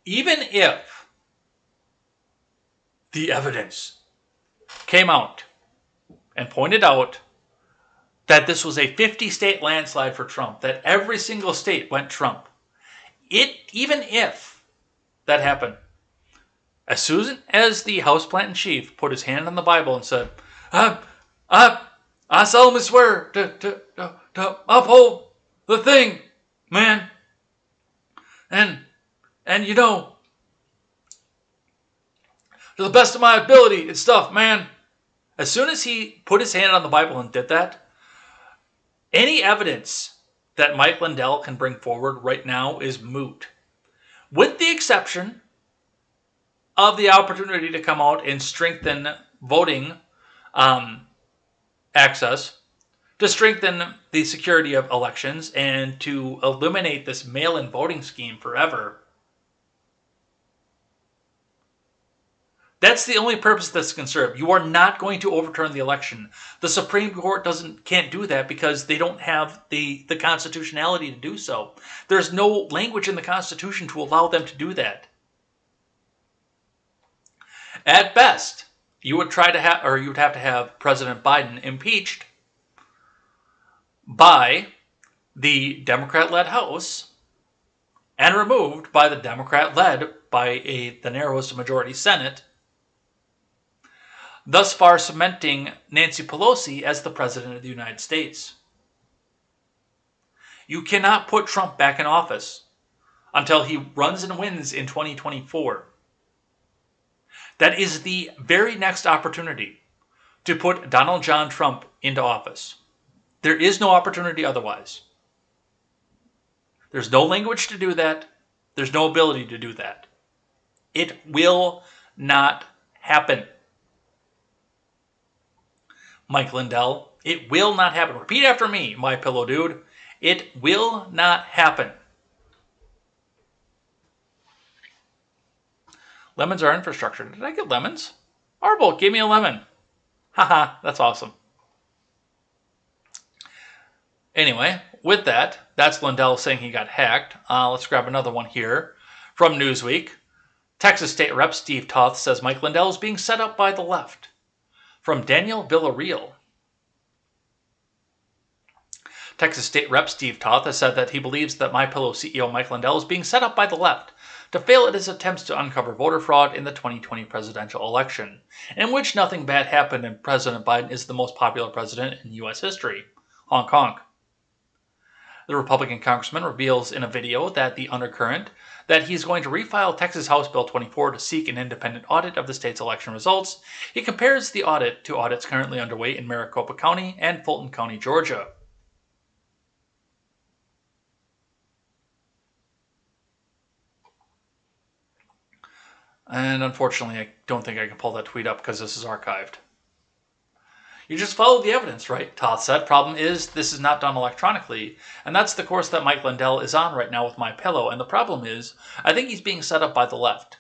Even if the evidence came out and pointed out that this was a 50-state landslide for Trump, that every single state went Trump, even if that happened, as soon as the houseplant-in-chief put his hand on the Bible and said, I solemnly swear to uphold the thing, man, and you know, to the best of my ability and stuff, man. As soon as he put his hand on the Bible and did that, any evidence that Mike Lindell can bring forward right now is moot. With the exception of the opportunity to come out and strengthen voting access, to strengthen the security of elections, and to eliminate this mail-in voting scheme forever. That's the only purpose this can serve. You are not going to overturn the election. The Supreme Court can't do that because they don't have the constitutionality to do so. There's no language in the Constitution to allow them to do that. At best, you would have to have President Biden impeached by the Democrat-led House and removed by the Democrat-led by the narrowest majority Senate, thus far cementing Nancy Pelosi as the President of the United States. You cannot put Trump back in office until he runs and wins in 2024. That is the very next opportunity to put Donald John Trump into office. There is no opportunity otherwise. There's no language to do that. There's no ability to do that. It will not happen. Mike Lindell, it will not happen. Repeat after me, my pillow dude. It will not happen. Lemons are infrastructure. Did I get lemons? Arbolt gave me a lemon. Haha, that's awesome. Anyway, with that, that's Lindell saying he got hacked. Let's grab another one here from Newsweek. Texas State Rep Steve Toth says Mike Lindell is being set up by the left. From Daniel Villarreal. Texas State Rep Steve Toth has said that he believes that MyPillow CEO Mike Lindell is being set up by the left to fail at his attempts to uncover voter fraud in the 2020 presidential election, in which nothing bad happened and President Biden is the most popular president in U.S. history. Honk honk. The Republican congressman reveals in a video that the undercurrent that he's going to refile Texas House Bill 24 to seek an independent audit of the state's election results. He compares the audit to audits currently underway in Maricopa County and Fulton County, Georgia. And unfortunately, I don't think I can pull that tweet up because this is archived. You just follow the evidence, right? Toth said. Problem is, this is not done electronically, and that's the course that Mike Lindell is on right now with MyPillow. And the problem is, I think he's being set up by the left.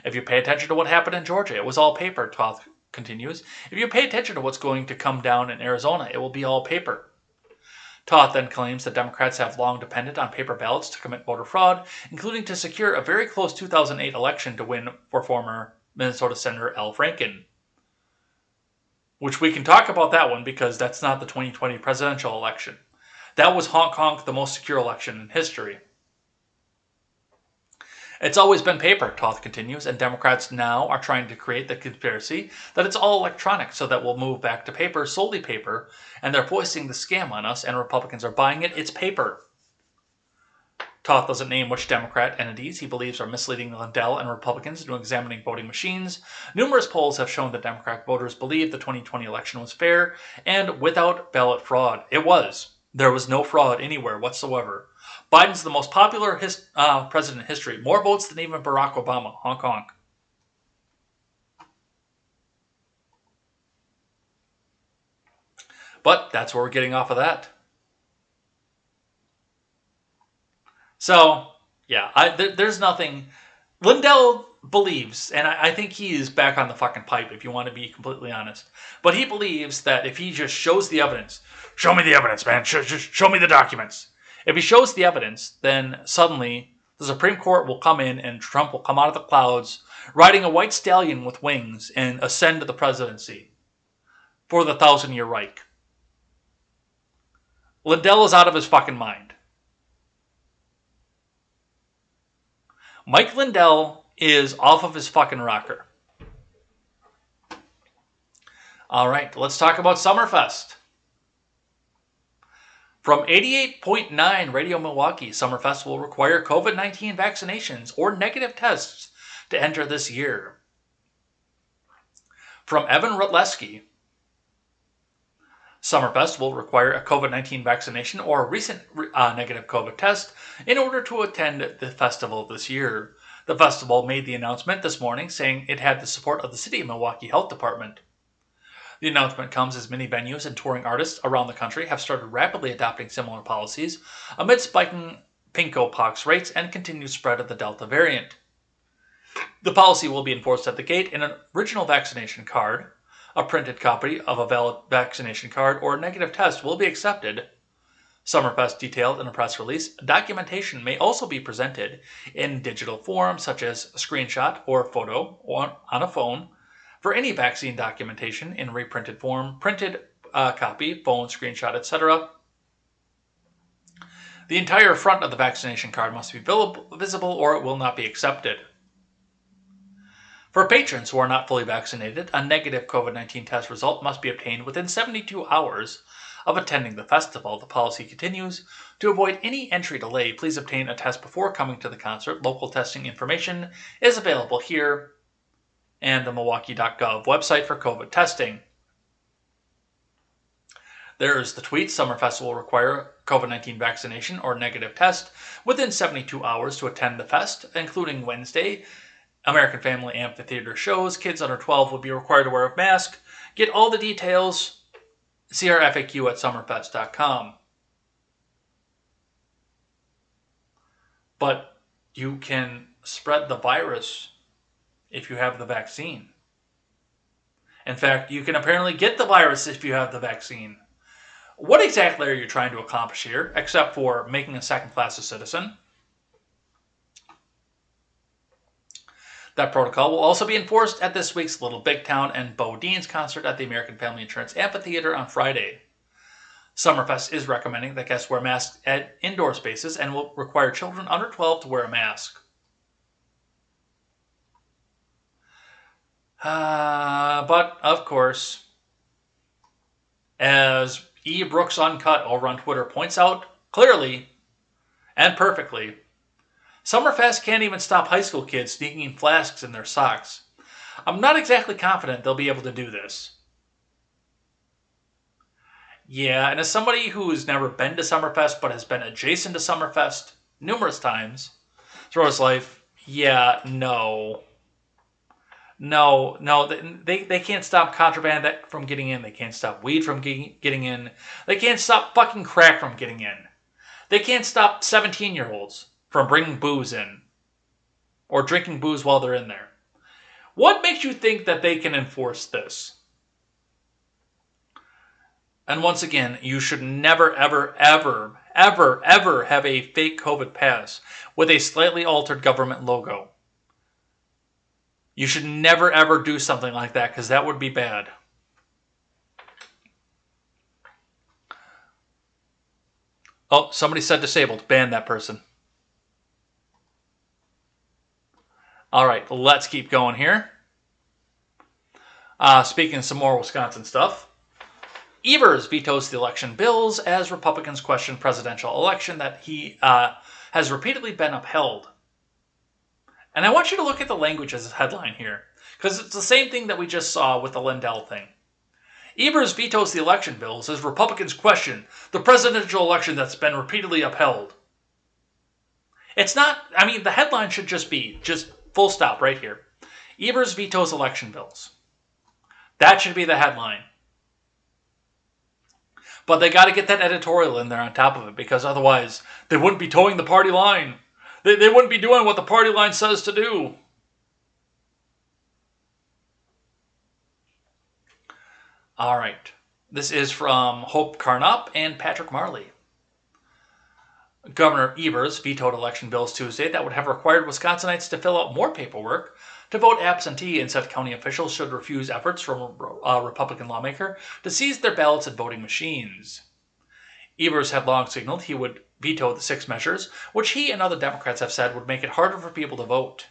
If you pay attention to what happened in Georgia, it was all paper, Toth continues. If you pay attention to what's going to come down in Arizona, it will be all paper. Toth then claims that Democrats have long depended on paper ballots to commit voter fraud, including to secure a very close 2008 election to win for former Minnesota Senator Al Franken. Which we can talk about that one because that's not the 2020 presidential election. That was honk honk the most secure election in history. It's always been paper, Toth continues, and Democrats now are trying to create the conspiracy that it's all electronic so that we'll move back to paper, solely paper, and they're foisting the scam on us and Republicans are buying it. It's paper. Toth doesn't name which Democrat entities he believes are misleading Lindell and Republicans into examining voting machines. Numerous polls have shown that Democrat voters believe the 2020 election was fair and without ballot fraud. It was. There was no fraud anywhere whatsoever. Biden's the most popular president in history. More votes than even Barack Obama. Honk honk. But that's where we're getting off of that. So, yeah, there's nothing. Lindell believes, and I think he is back on the fucking pipe if you want to be completely honest. But he believes that if he just shows the evidence, show me the evidence, man, just show me the documents. If he shows the evidence, then suddenly the Supreme Court will come in and Trump will come out of the clouds riding a white stallion with wings and ascend to the presidency for the 1,000-year Reich. Lindell is out of his fucking mind. Mike Lindell is off of his fucking rocker. All right, let's talk about Summerfest. From 88.9 Radio Milwaukee, Summerfest will require COVID-19 vaccinations or negative tests to enter this year. From Evan Rutleski, Summerfest will require a COVID-19 vaccination or a recent negative COVID test in order to attend the festival this year. The festival made the announcement this morning saying it had the support of the City of Milwaukee Health Department. The announcement comes as many venues and touring artists around the country have started rapidly adopting similar policies amid spiking pinko-pox rates and continued spread of the Delta variant. The policy will be enforced at the gate, and an original vaccination card, a printed copy of a valid vaccination card, or a negative test will be accepted. Summerfest detailed in a press release, documentation may also be presented in digital form, such as a screenshot or a photo on a phone, for any vaccine documentation in reprinted form, printed copy, phone, screenshot, etc. The entire front of the vaccination card must be visible or it will not be accepted. For patrons who are not fully vaccinated, a negative COVID-19 test result must be obtained within 72 hours of attending the festival. The policy continues. To avoid any entry delay, please obtain a test before coming to the concert. Local testing information is available here and the Milwaukee.gov website for COVID testing. There's the tweet. Summerfest will require COVID-19 vaccination or negative test within 72 hours to attend the fest, including Wednesday. American Family Amphitheater shows. Kids under 12 will be required to wear a mask. Get all the details. See our FAQ at summerfest.com. But you can spread the virus if you have the vaccine. In fact, you can apparently get the virus if you have the vaccine. What exactly are you trying to accomplish here, except for making a second-class citizen? That protocol will also be enforced at this week's Little Big Town and Bo Dean's concert at the American Family Insurance Amphitheater on Friday. Summerfest is recommending that guests wear masks at indoor spaces and will require children under 12 to wear a mask. But, of course, as E. Brooks Uncut over on Twitter points out clearly and perfectly, Summerfest can't even stop high school kids sneaking flasks in their socks. I'm not exactly confident they'll be able to do this. Yeah, and as somebody who's never been to Summerfest but has been adjacent to Summerfest numerous times throughout his life, yeah, no, they can't stop contraband from getting in. They can't stop weed from getting in. They can't stop fucking crack from getting in. They can't stop 17-year-olds from bringing booze in or drinking booze while they're in there. What makes you think that they can enforce this? And once again, you should never, ever, ever, ever, ever have a fake COVID pass with a slightly altered government logo. You should never, ever do something like that because that would be bad. Oh, somebody said disabled. Ban that person. All right, let's keep going here. Speaking of some more Wisconsin stuff. Evers vetoes the election bills as Republicans question presidential election that he has repeatedly been upheld. And I want you to look at the language as a headline here, because it's the same thing that we just saw with the Lindell thing. Evers vetoes the election bills as Republicans question the presidential election that's been repeatedly upheld. It's not, I mean, the headline should just be, full stop right here. Evers vetoes election bills. That should be the headline. But they got to get that editorial in there on top of it, because otherwise they wouldn't be towing the party line. They wouldn't be doing what the party line says to do. All right. This is from Hope Carnop and Patrick Marley. Governor Evers vetoed election bills Tuesday that would have required Wisconsinites to fill out more paperwork to vote absentee, and said county officials should refuse efforts from a Republican lawmaker to seize their ballots and voting machines. Evers had long signaled he would veto the 6 measures, which he and other Democrats have said would make it harder for people to vote.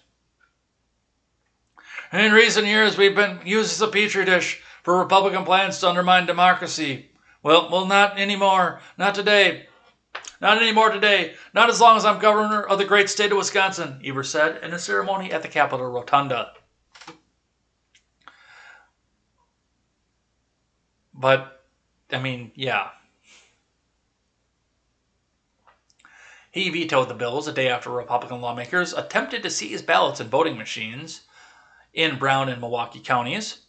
In recent years, we've been used as a petri dish for Republican plans to undermine democracy. Well, not anymore. Not today. Not anymore today. Not as long as I'm governor of the great state of Wisconsin, Evers said in a ceremony at the Capitol Rotunda. But, I mean, yeah. He vetoed the bills a day after Republican lawmakers attempted to seize ballots and voting machines in Brown and Milwaukee counties.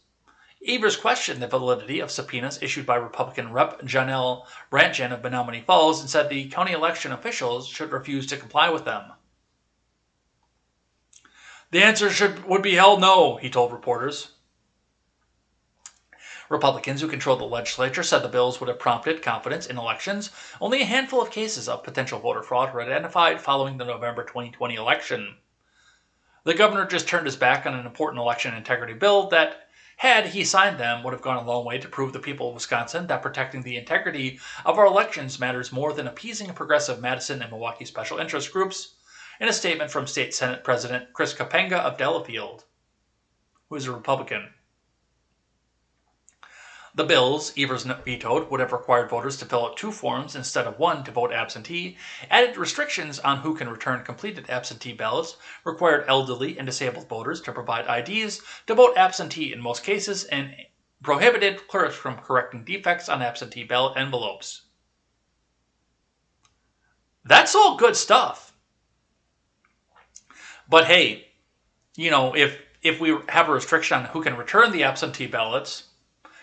Evers questioned the validity of subpoenas issued by Republican Rep. Janelle Brandtjen of Menominee Falls and said the county election officials should refuse to comply with them. The answer would be hell no, he told reporters. Republicans who control the legislature said the bills would have prompted confidence in elections. Only a handful of cases of potential voter fraud were identified following the November 2020 election. The governor just turned his back on an important election integrity bill that, had he signed them, would have gone a long way to prove the people of Wisconsin that protecting the integrity of our elections matters more than appeasing progressive Madison and Milwaukee special interest groups, in a statement from State Senate President Chris Kapenga of Delafield, who is a Republican. The bills Evers vetoed would have required voters to fill out 2 forms instead of 1 to vote absentee, added restrictions on who can return completed absentee ballots, required elderly and disabled voters to provide IDs to vote absentee in most cases, and prohibited clerks from correcting defects on absentee ballot envelopes. That's all good stuff. But hey, if we have a restriction on who can return the absentee ballots,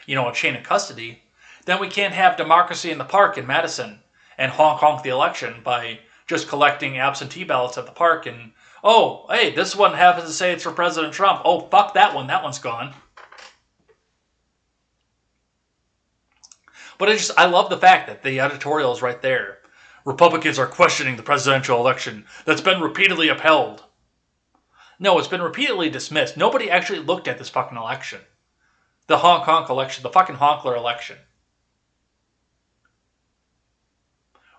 a chain of custody, then we can't have democracy in the park in Madison and honk the election by just collecting absentee ballots at the park and, oh, hey, this one happens to say it's for President Trump. Oh, fuck that one. That one's gone. But I love the fact that the editorial is right there. Republicans are questioning the presidential election that's been repeatedly upheld. No, it's been repeatedly dismissed. Nobody actually looked at this fucking election. The honk election, the fucking honkler election.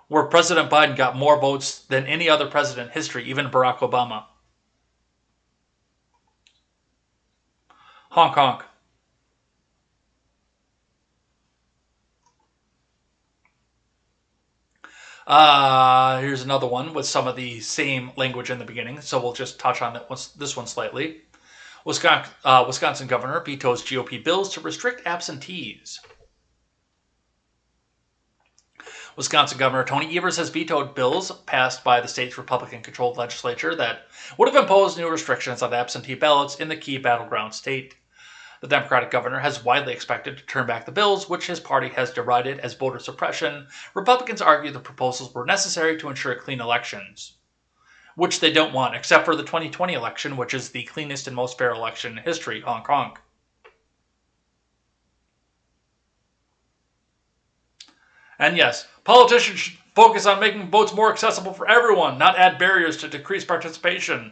Where President Biden got more votes than any other president in history, even Barack Obama. Honk. Here's another one with some of the same language in the beginning, so we'll just touch on this one slightly. Wisconsin governor vetoes GOP bills to restrict absentees. Wisconsin Governor Tony Evers has vetoed bills passed by the state's Republican-controlled legislature that would have imposed new restrictions on absentee ballots in the key battleground state. The Democratic governor has widely expected to turn back the bills, which his party has derided as voter suppression. Republicans argue the proposals were necessary to ensure clean elections, which they don't want, except for the 2020 election, which is the cleanest and most fair election in history, honk. And yes, politicians should focus on making votes more accessible for everyone, not add barriers to decrease participation.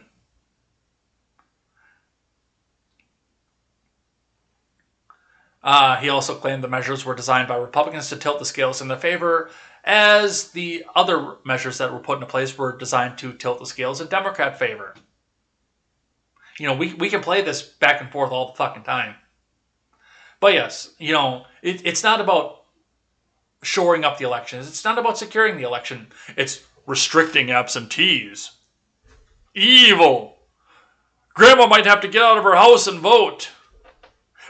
He also claimed the measures were designed by Republicans to tilt the scales in their favor, as the other measures that were put into place were designed to tilt the scales in Democrat favor. We can play this back and forth all the fucking time. But yes, it's not about shoring up the elections. It's not about securing the election. It's restricting absentees. Evil. Grandma might have to get out of her house and vote.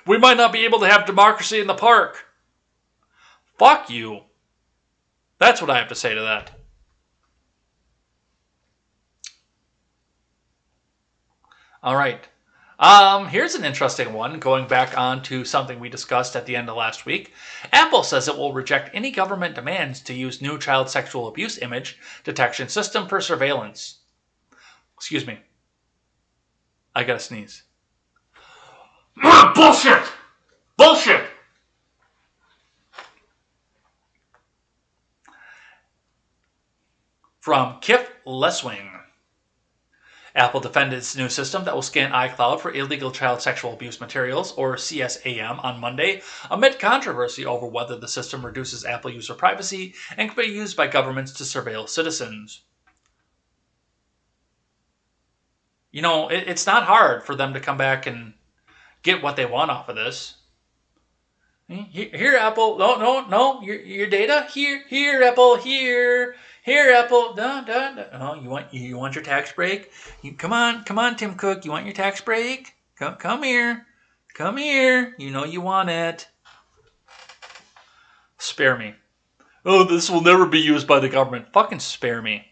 We might not be able to have democracy in the park. Fuck you. That's what I have to say to that. All right. Here's an interesting one, going back on to something we discussed at the end of last week. Apple says it will reject any government demands to use new child sexual abuse image detection system for surveillance. Excuse me. I gotta sneeze. Bullshit! Bullshit! From Kif Leswing. Apple defended its new system that will scan iCloud for illegal child sexual abuse materials, or CSAM, on Monday, amid controversy over whether the system reduces Apple user privacy and can be used by governments to surveil citizens. You know, it's not hard for them to come back and get what they want off of this. Here, Apple. No. Your data. Here, Apple. Here, Apple. No. Oh, you want your tax break? Come on, Tim Cook. You want your tax break? Come here. You know you want it. Spare me. Oh, this will never be used by the government. Fucking spare me.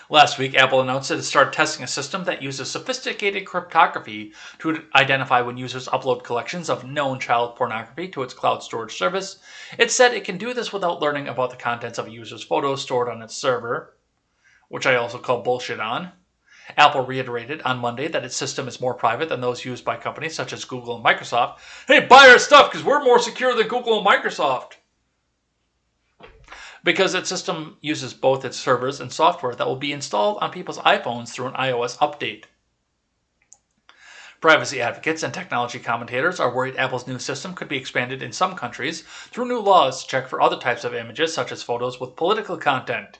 Last week, Apple announced that it started testing a system that uses sophisticated cryptography to identify when users upload collections of known child pornography to its cloud storage service. It said it can do this without learning about the contents of a user's photos stored on its server, which I also call bullshit on. Apple reiterated on Monday that its system is more private than those used by companies such as Google and Microsoft. Hey, buy our stuff because we're more secure than Google and Microsoft. Because its system uses both its servers and software that will be installed on people's iPhones through an iOS update. Privacy advocates and technology commentators are worried Apple's new system could be expanded in some countries through new laws to check for other types of images, such as photos with political content.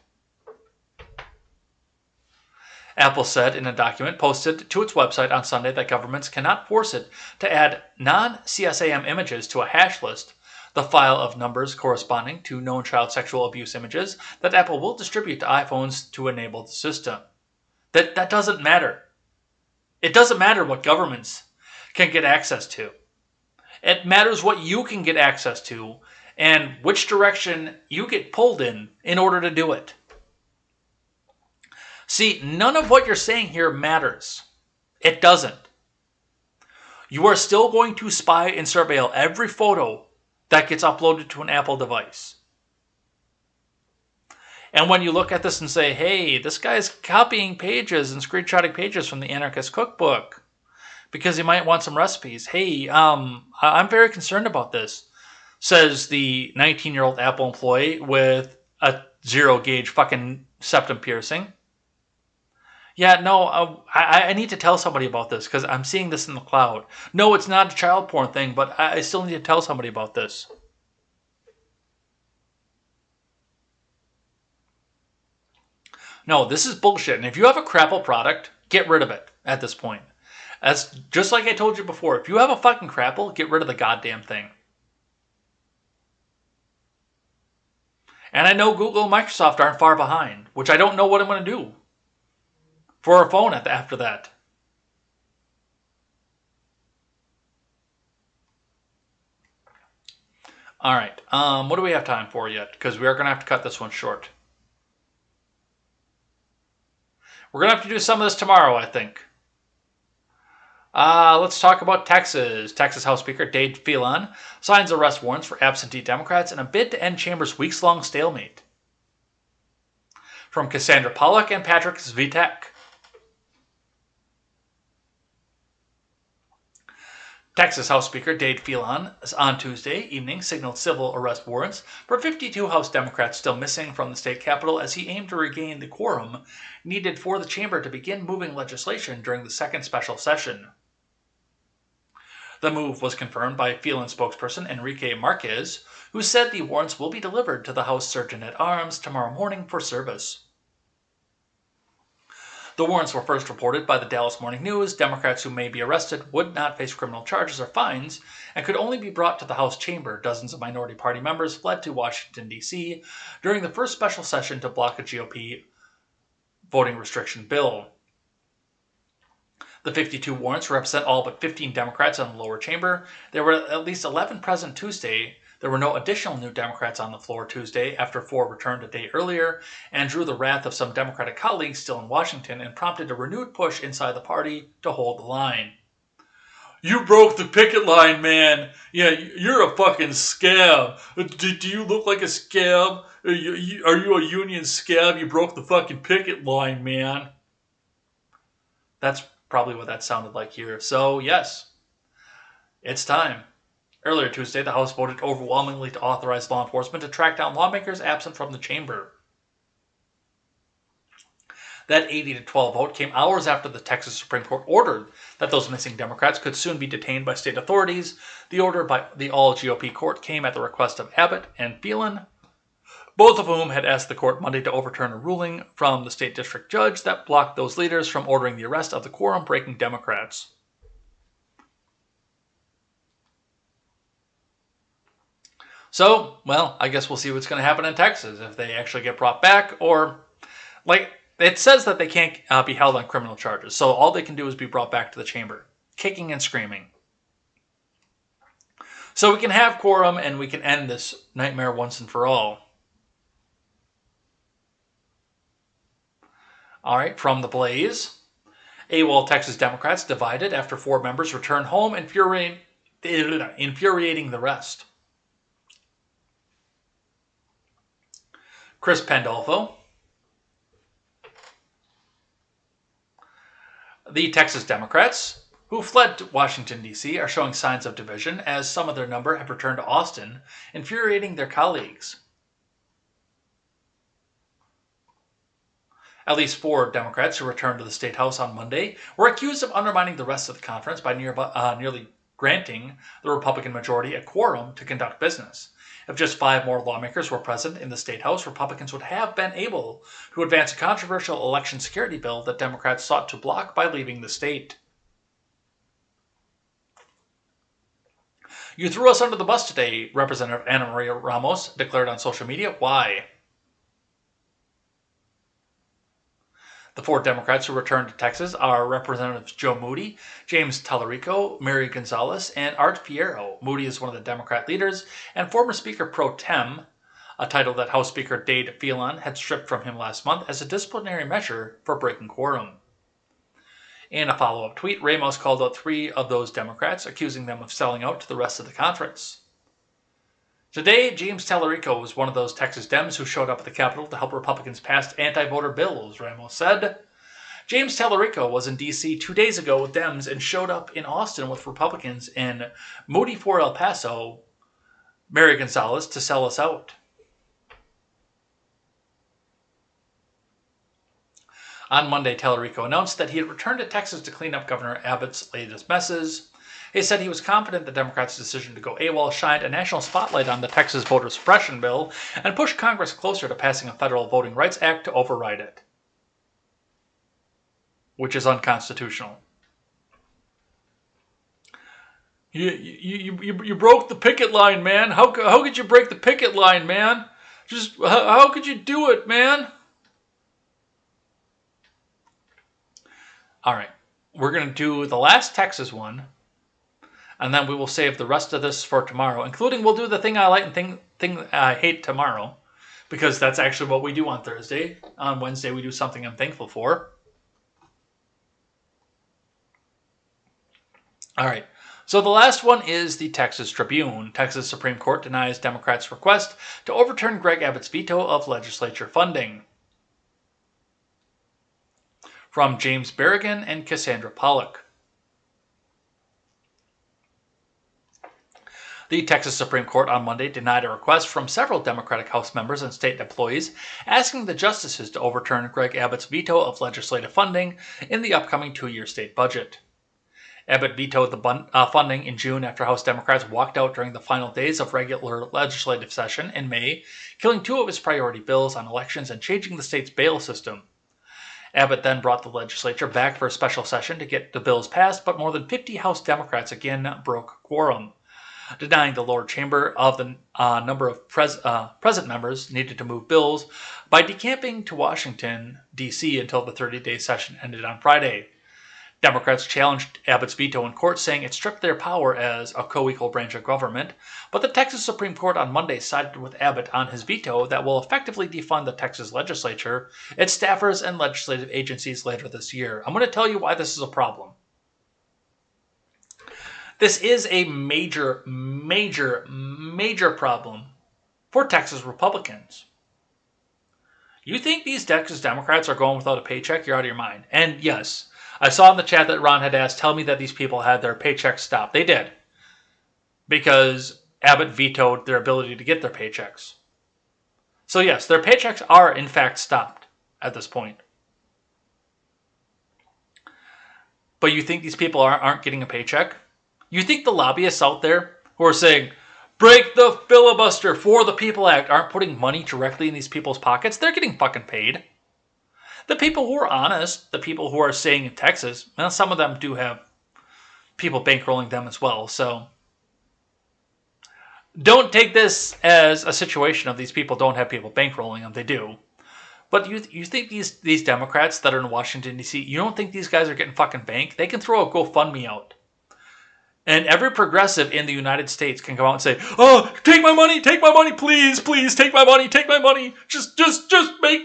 Apple said in a document posted to its website on Sunday that governments cannot force it to add non-CSAM images to a hash list, the file of numbers corresponding to known child sexual abuse images that Apple will distribute to iPhones to enable the system. That doesn't matter. It doesn't matter what governments can get access to. It matters what you can get access to and which direction you get pulled in order to do it. See, none of what you're saying here matters. It doesn't. You are still going to spy and surveil every photo that gets uploaded to an Apple device. And when you look at this and say, hey, this guy's copying pages and screenshotting pages from the Anarchist Cookbook because he might want some recipes. Hey, I'm very concerned about this, says the 19-year-old Apple employee with a zero-gauge fucking septum piercing. Yeah, no, I need to tell somebody about this because I'm seeing this in the cloud. No, it's not a child porn thing, but I still need to tell somebody about this. No, this is bullshit. And if you have a crapple product, get rid of it at this point. That's just like I told you before. If you have a fucking crapple, get rid of the goddamn thing. And I know Google and Microsoft aren't far behind, which I don't know what I'm going to do for a phone after that. All right. What do we have time for yet? Because we are going to have to cut this one short. We're going to have to do some of this tomorrow, I think. Let's talk about Texas. Texas House Speaker Dade Phelan signs arrest warrants for absentee Democrats in a bid to end Chamber's weeks-long stalemate. From Cassandra Pollock and Patrick Svitek. Texas House Speaker Dade Phelan on Tuesday evening signaled civil arrest warrants for 52 House Democrats still missing from the state capitol as he aimed to regain the quorum needed for the chamber to begin moving legislation during the second special session. The move was confirmed by Phelan spokesperson Enrique Marquez, who said the warrants will be delivered to the House Surgeon-at-Arms tomorrow morning for service. The warrants were first reported by the Dallas Morning News. Democrats who may be arrested would not face criminal charges or fines and could only be brought to the House chamber. Dozens of minority party members fled to Washington, D.C. during the first special session to block a GOP voting restriction bill. The 52 warrants represent all but 15 Democrats in the lower chamber. There were at least 11 present Tuesday There were no additional new Democrats on the floor Tuesday after Ford returned a day earlier and drew the wrath of some Democratic colleagues still in Washington and prompted a renewed push inside the party to hold the line. You broke the picket line, man. Yeah, you're a fucking scab. Do you look like a scab? Are you a union scab? You broke the fucking picket line, man. That's probably what that sounded like here. So, yes, it's time. Earlier Tuesday, the House voted overwhelmingly to authorize law enforcement to track down lawmakers absent from the chamber. That 80-12 vote came hours after the Texas Supreme Court ordered that those missing Democrats could soon be detained by state authorities. The order by the all-GOP court came at the request of Abbott and Phelan, both of whom had asked the court Monday to overturn a ruling from the state district judge that blocked those leaders from ordering the arrest of the quorum-breaking Democrats. So, well, I guess we'll see what's going to happen in Texas, if they actually get brought back, or, it says that they can't be held on criminal charges, so all they can do is be brought back to the chamber, kicking and screaming. So we can have quorum, and we can end this nightmare once and for all. All right, from the Blaze. AWOL Texas Democrats divided after 4 members returned home, infuriating the rest. Chris Pandolfo. The Texas Democrats, who fled to Washington, D.C., are showing signs of division as some of their number have returned to Austin, infuriating their colleagues. At least 4 Democrats who returned to the State House on Monday were accused of undermining the rest of the conference by nearly granting the Republican majority a quorum to conduct business. If just 5 more lawmakers were present in the State House, Republicans would have been able to advance a controversial election security bill that Democrats sought to block by leaving the state. You threw us under the bus today, Representative Ana Maria Ramos declared on social media. Why? The 4 Democrats who returned to Texas are Representatives Joe Moody, James Tallarico, Mary Gonzalez, and Art Fierro. Moody is one of the Democrat leaders and former Speaker Pro Tem, a title that House Speaker Dade Phelan had stripped from him last month as a disciplinary measure for breaking quorum. In a follow-up tweet, Ramos called out 3 of those Democrats, accusing them of selling out to the rest of the conference. Today, James Tallarico was one of those Texas Dems who showed up at the Capitol to help Republicans pass anti-voter bills, Ramos said. James Tallarico was in D.C. 2 days ago with Dems and showed up in Austin with Republicans in Moody for El Paso, Mary Gonzalez, to sell us out. On Monday, Tallarico announced that he had returned to Texas to clean up Governor Abbott's latest messes. He said he was confident the Democrats' decision to go AWOL shined a national spotlight on the Texas voter suppression bill and pushed Congress closer to passing a federal Voting Rights Act to override it, which is unconstitutional. You broke the picket line, man. How could you break the picket line, man? Just how could you do it, man? All right, we're going to do the last Texas one, and then we will save the rest of this for tomorrow, including we'll do the thing I like and thing I hate tomorrow, because that's actually what we do on Thursday. On Wednesday, we do something I'm thankful for. All right, so the last one is the Texas Tribune. Texas Supreme Court denies Democrats' request to overturn Greg Abbott's veto of legislature funding. From James Berrigan and Cassandra Pollock. The Texas Supreme Court on Monday denied a request from several Democratic House members and state employees asking the justices to overturn Greg Abbott's veto of legislative funding in the upcoming 2-year state budget. Abbott vetoed the funding in June after House Democrats walked out during the final days of regular legislative session in May, killing 2 of his priority bills on elections and changing the state's bail system. Abbott then brought the legislature back for a special session to get the bills passed, but more than 50 House Democrats again broke quorum, denying the lower chamber of the number of present members needed to move bills by decamping to Washington, D.C. until the 30-day session ended on Friday. Democrats challenged Abbott's veto in court, saying it stripped their power as a co-equal branch of government, but the Texas Supreme Court on Monday sided with Abbott on his veto that will effectively defund the Texas legislature, its staffers, and legislative agencies later this year. I'm going to tell you why this is a problem. This is a major, major, major problem for Texas Republicans. You think these Texas Democrats are going without a paycheck? You're out of your mind. And yes, I saw in the chat that Ron had asked, tell me that these people had their paychecks stopped. They did. Because Abbott vetoed their ability to get their paychecks. So yes, their paychecks are in fact stopped at this point. But you think these people aren't getting a paycheck? You think the lobbyists out there who are saying, break the filibuster for the People Act, aren't putting money directly in these people's pockets? They're getting fucking paid. The people who are honest, the people who are staying in Texas, well, some of them do have people bankrolling them as well. So don't take this as a situation of these people don't have people bankrolling them. They do. But you think these Democrats that are in Washington, D.C., you don't think these guys are getting fucking banked? They can throw a GoFundMe out. And every progressive in the United States can come out and say, oh, take my money, please, take my money. Just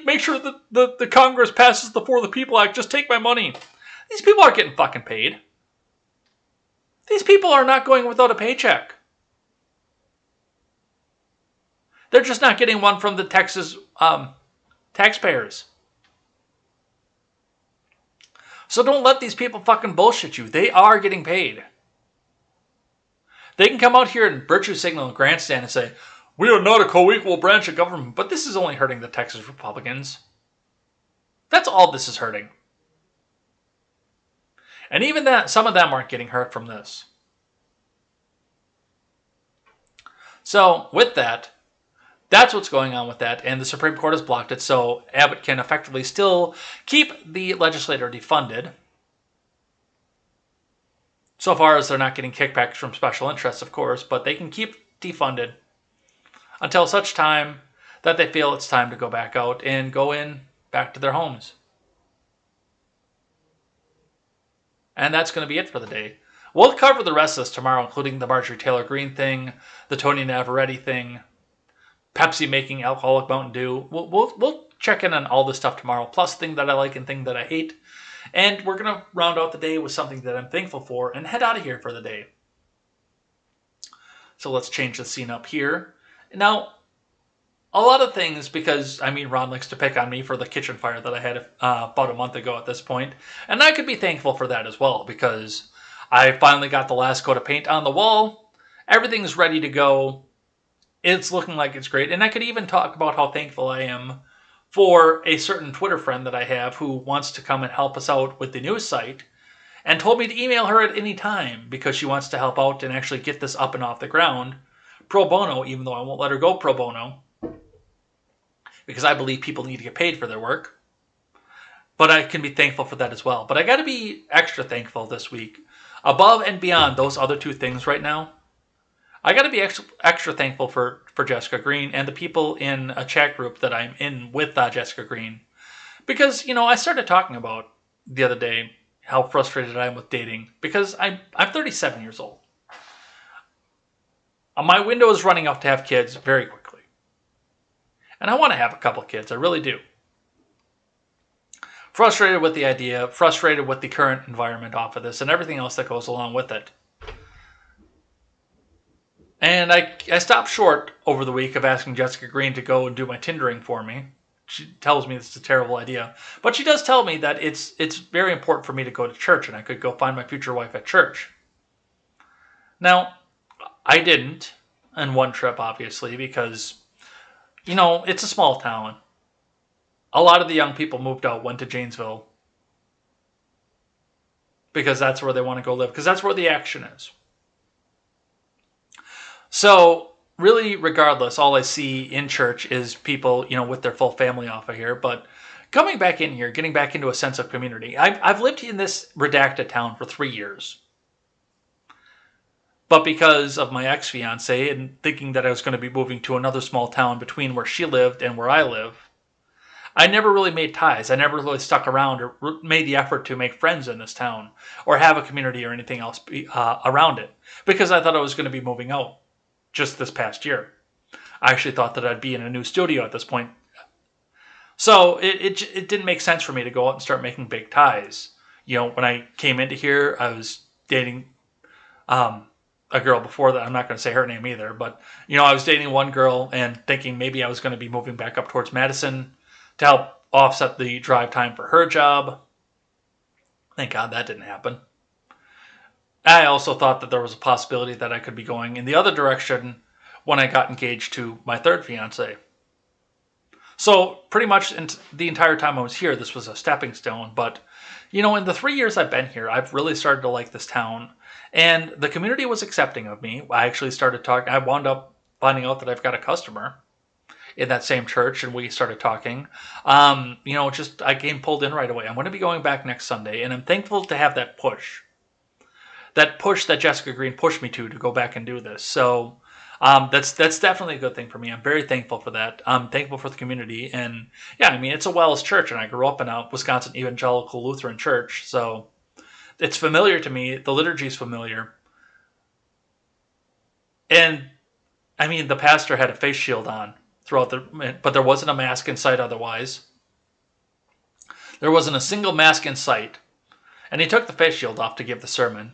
make sure that the Congress passes the For the People Act. Just take my money. These people aren't getting fucking paid. These people are not going without a paycheck. They're just not getting one from the Texas taxpayers. So don't let these people fucking bullshit you. They are getting paid. They can come out here and virtue signal and grandstand and say, we are not a co-equal branch of government, but this is only hurting the Texas Republicans. That's all this is hurting. And even that, some of them aren't getting hurt from this. So, with that, that's what's going on with that, and the Supreme Court has blocked it, so Abbott can effectively still keep the legislature defunded. So far as they're not getting kickbacks from special interests, of course, but they can keep defunded until such time that they feel it's time to go back out and go in back to their homes. And that's going to be it for the day. We'll cover the rest of this tomorrow, including the Marjorie Taylor Greene thing, the Tony Navarrete thing, Pepsi making alcoholic Mountain Dew. We'll check in on all this stuff tomorrow, plus thing that I like and thing that I hate. And we're going to round out the day with something that I'm thankful for and head out of here for the day. So let's change the scene up here. Now, a lot of things, because, Ron likes to pick on me for the kitchen fire that I had about a month ago at this point. And I could be thankful for that as well, because I finally got the last coat of paint on the wall. Everything's ready to go. It's looking like it's great. And I could even talk about how thankful I am for a certain Twitter friend that I have who wants to come and help us out with the news site and told me to email her at any time because she wants to help out and actually get this up and off the ground pro bono, even though I won't let her go pro bono because I believe people need to get paid for their work. But I can be thankful for that as well. But I got to be extra thankful this week. Above and beyond those other two things right now, I got to be extra thankful for Jessica Green and the people in a chat group that I'm in with Jessica Green. Because, I started talking about the other day how frustrated I am with dating. Because I'm 37 years old. My window is running out to have kids very quickly. And I want to have a couple kids. I really do. Frustrated with the idea. Frustrated with the current environment off of this and everything else that goes along with it. And I stopped short over the week of asking Jessica Green to go and do my Tindering for me. She tells me it's a terrible idea. But she does tell me that it's very important for me to go to church and I could go find my future wife at church. Now, I didn't on one trip, obviously, because, it's a small town. A lot of the young people moved out, went to Janesville. Because that's where they want to go live. Because that's where the action is. So, really, regardless, all I see in church is people, with their full family off of here. But coming back in here, getting back into a sense of community. I've lived in this redacted town for 3 years. But because of my ex-fiance and thinking that I was going to be moving to another small town between where she lived and where I live, I never really made ties. I never really stuck around or made the effort to make friends in this town or have a community or anything else around it because I thought I was going to be moving out just this past year. I actually thought that I'd be in a new studio at this point. So it didn't make sense for me to go out and start making big ties. When I came into here, I was dating a girl before that. I'm not going to say her name either, but I was dating one girl and thinking maybe I was going to be moving back up towards Madison to help offset the drive time for her job. Thank God that didn't happen. I also thought that there was a possibility that I could be going in the other direction when I got engaged to my third fiance. So pretty much the entire time I was here, this was a stepping stone. But, in the 3 years I've been here, I've really started to like this town. And the community was accepting of me. I actually started talking. I wound up finding out that I've got a customer in that same church, and we started talking. I came pulled in right away. I'm going to be going back next Sunday, and I'm thankful to have that push. That push that Jessica Green pushed me to go back and do this. So that's definitely a good thing for me. I'm very thankful for that. I'm thankful for the community. And yeah, it's a Wells church, and I grew up in a Wisconsin Evangelical Lutheran church. So it's familiar to me. The liturgy is familiar. And the pastor had a face shield on but there wasn't a mask in sight otherwise. There wasn't a single mask in sight. And he took the face shield off to give the sermon.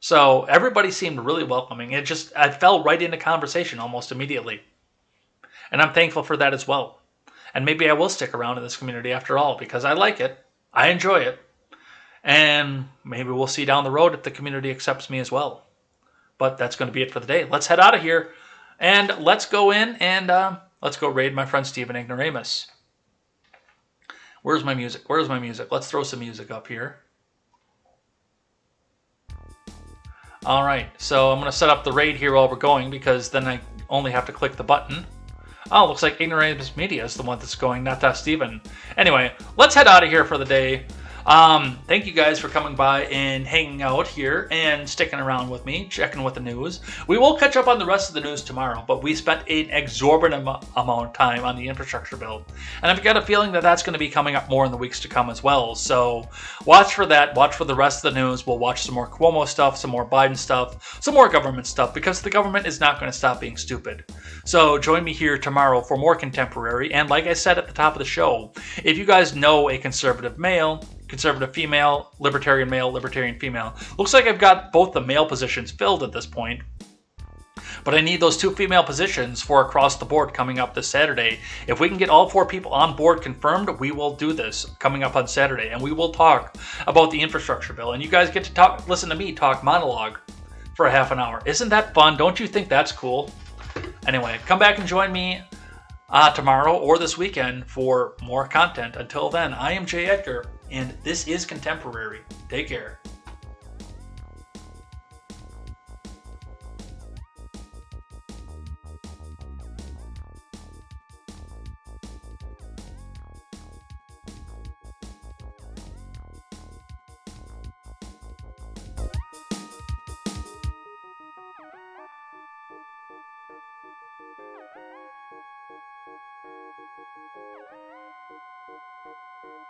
So everybody seemed really welcoming. I fell right into conversation almost immediately. And I'm thankful for that as well. And maybe I will stick around in this community after all because I like it. I enjoy it. And maybe we'll see down the road if the community accepts me as well. But that's going to be it for the day. Let's head out of here. And let's go in and let's go raid my friend Stephen Ignoramus. Where's my music? Let's throw some music up here. All right, so I'm going to set up the raid here while we're going because then I only have to click the button. Oh, looks like Ignoramus Media is the one that's going, not that Steven. Anyway, let's head out of here for the day. Thank you guys for coming by and hanging out here and sticking around with me, checking with the news. We will catch up on the rest of the news tomorrow, but we spent an exorbitant amount of time on the infrastructure bill. And I've got a feeling that that's going to be coming up more in the weeks to come as well. So watch for that. Watch for the rest of the news. We'll watch some more Cuomo stuff, some more Biden stuff, some more government stuff, because the government is not going to stop being stupid. So join me here tomorrow for more contemporary. And like I said at the top of the show, if you guys know a conservative male, conservative female, libertarian female. Looks like I've got both the male positions filled at this point. But I need those 2 female positions for across the board coming up this Saturday. If we can get all 4 people on board confirmed, we will do this coming up on Saturday. And we will talk about the infrastructure bill. And you guys get to listen to me talk monologue for a half an hour. Isn't that fun? Don't you think that's cool? Anyway, come back and join me tomorrow or this weekend for more content. Until then, I am Jay Edgar, and this is Contemporary. Take care.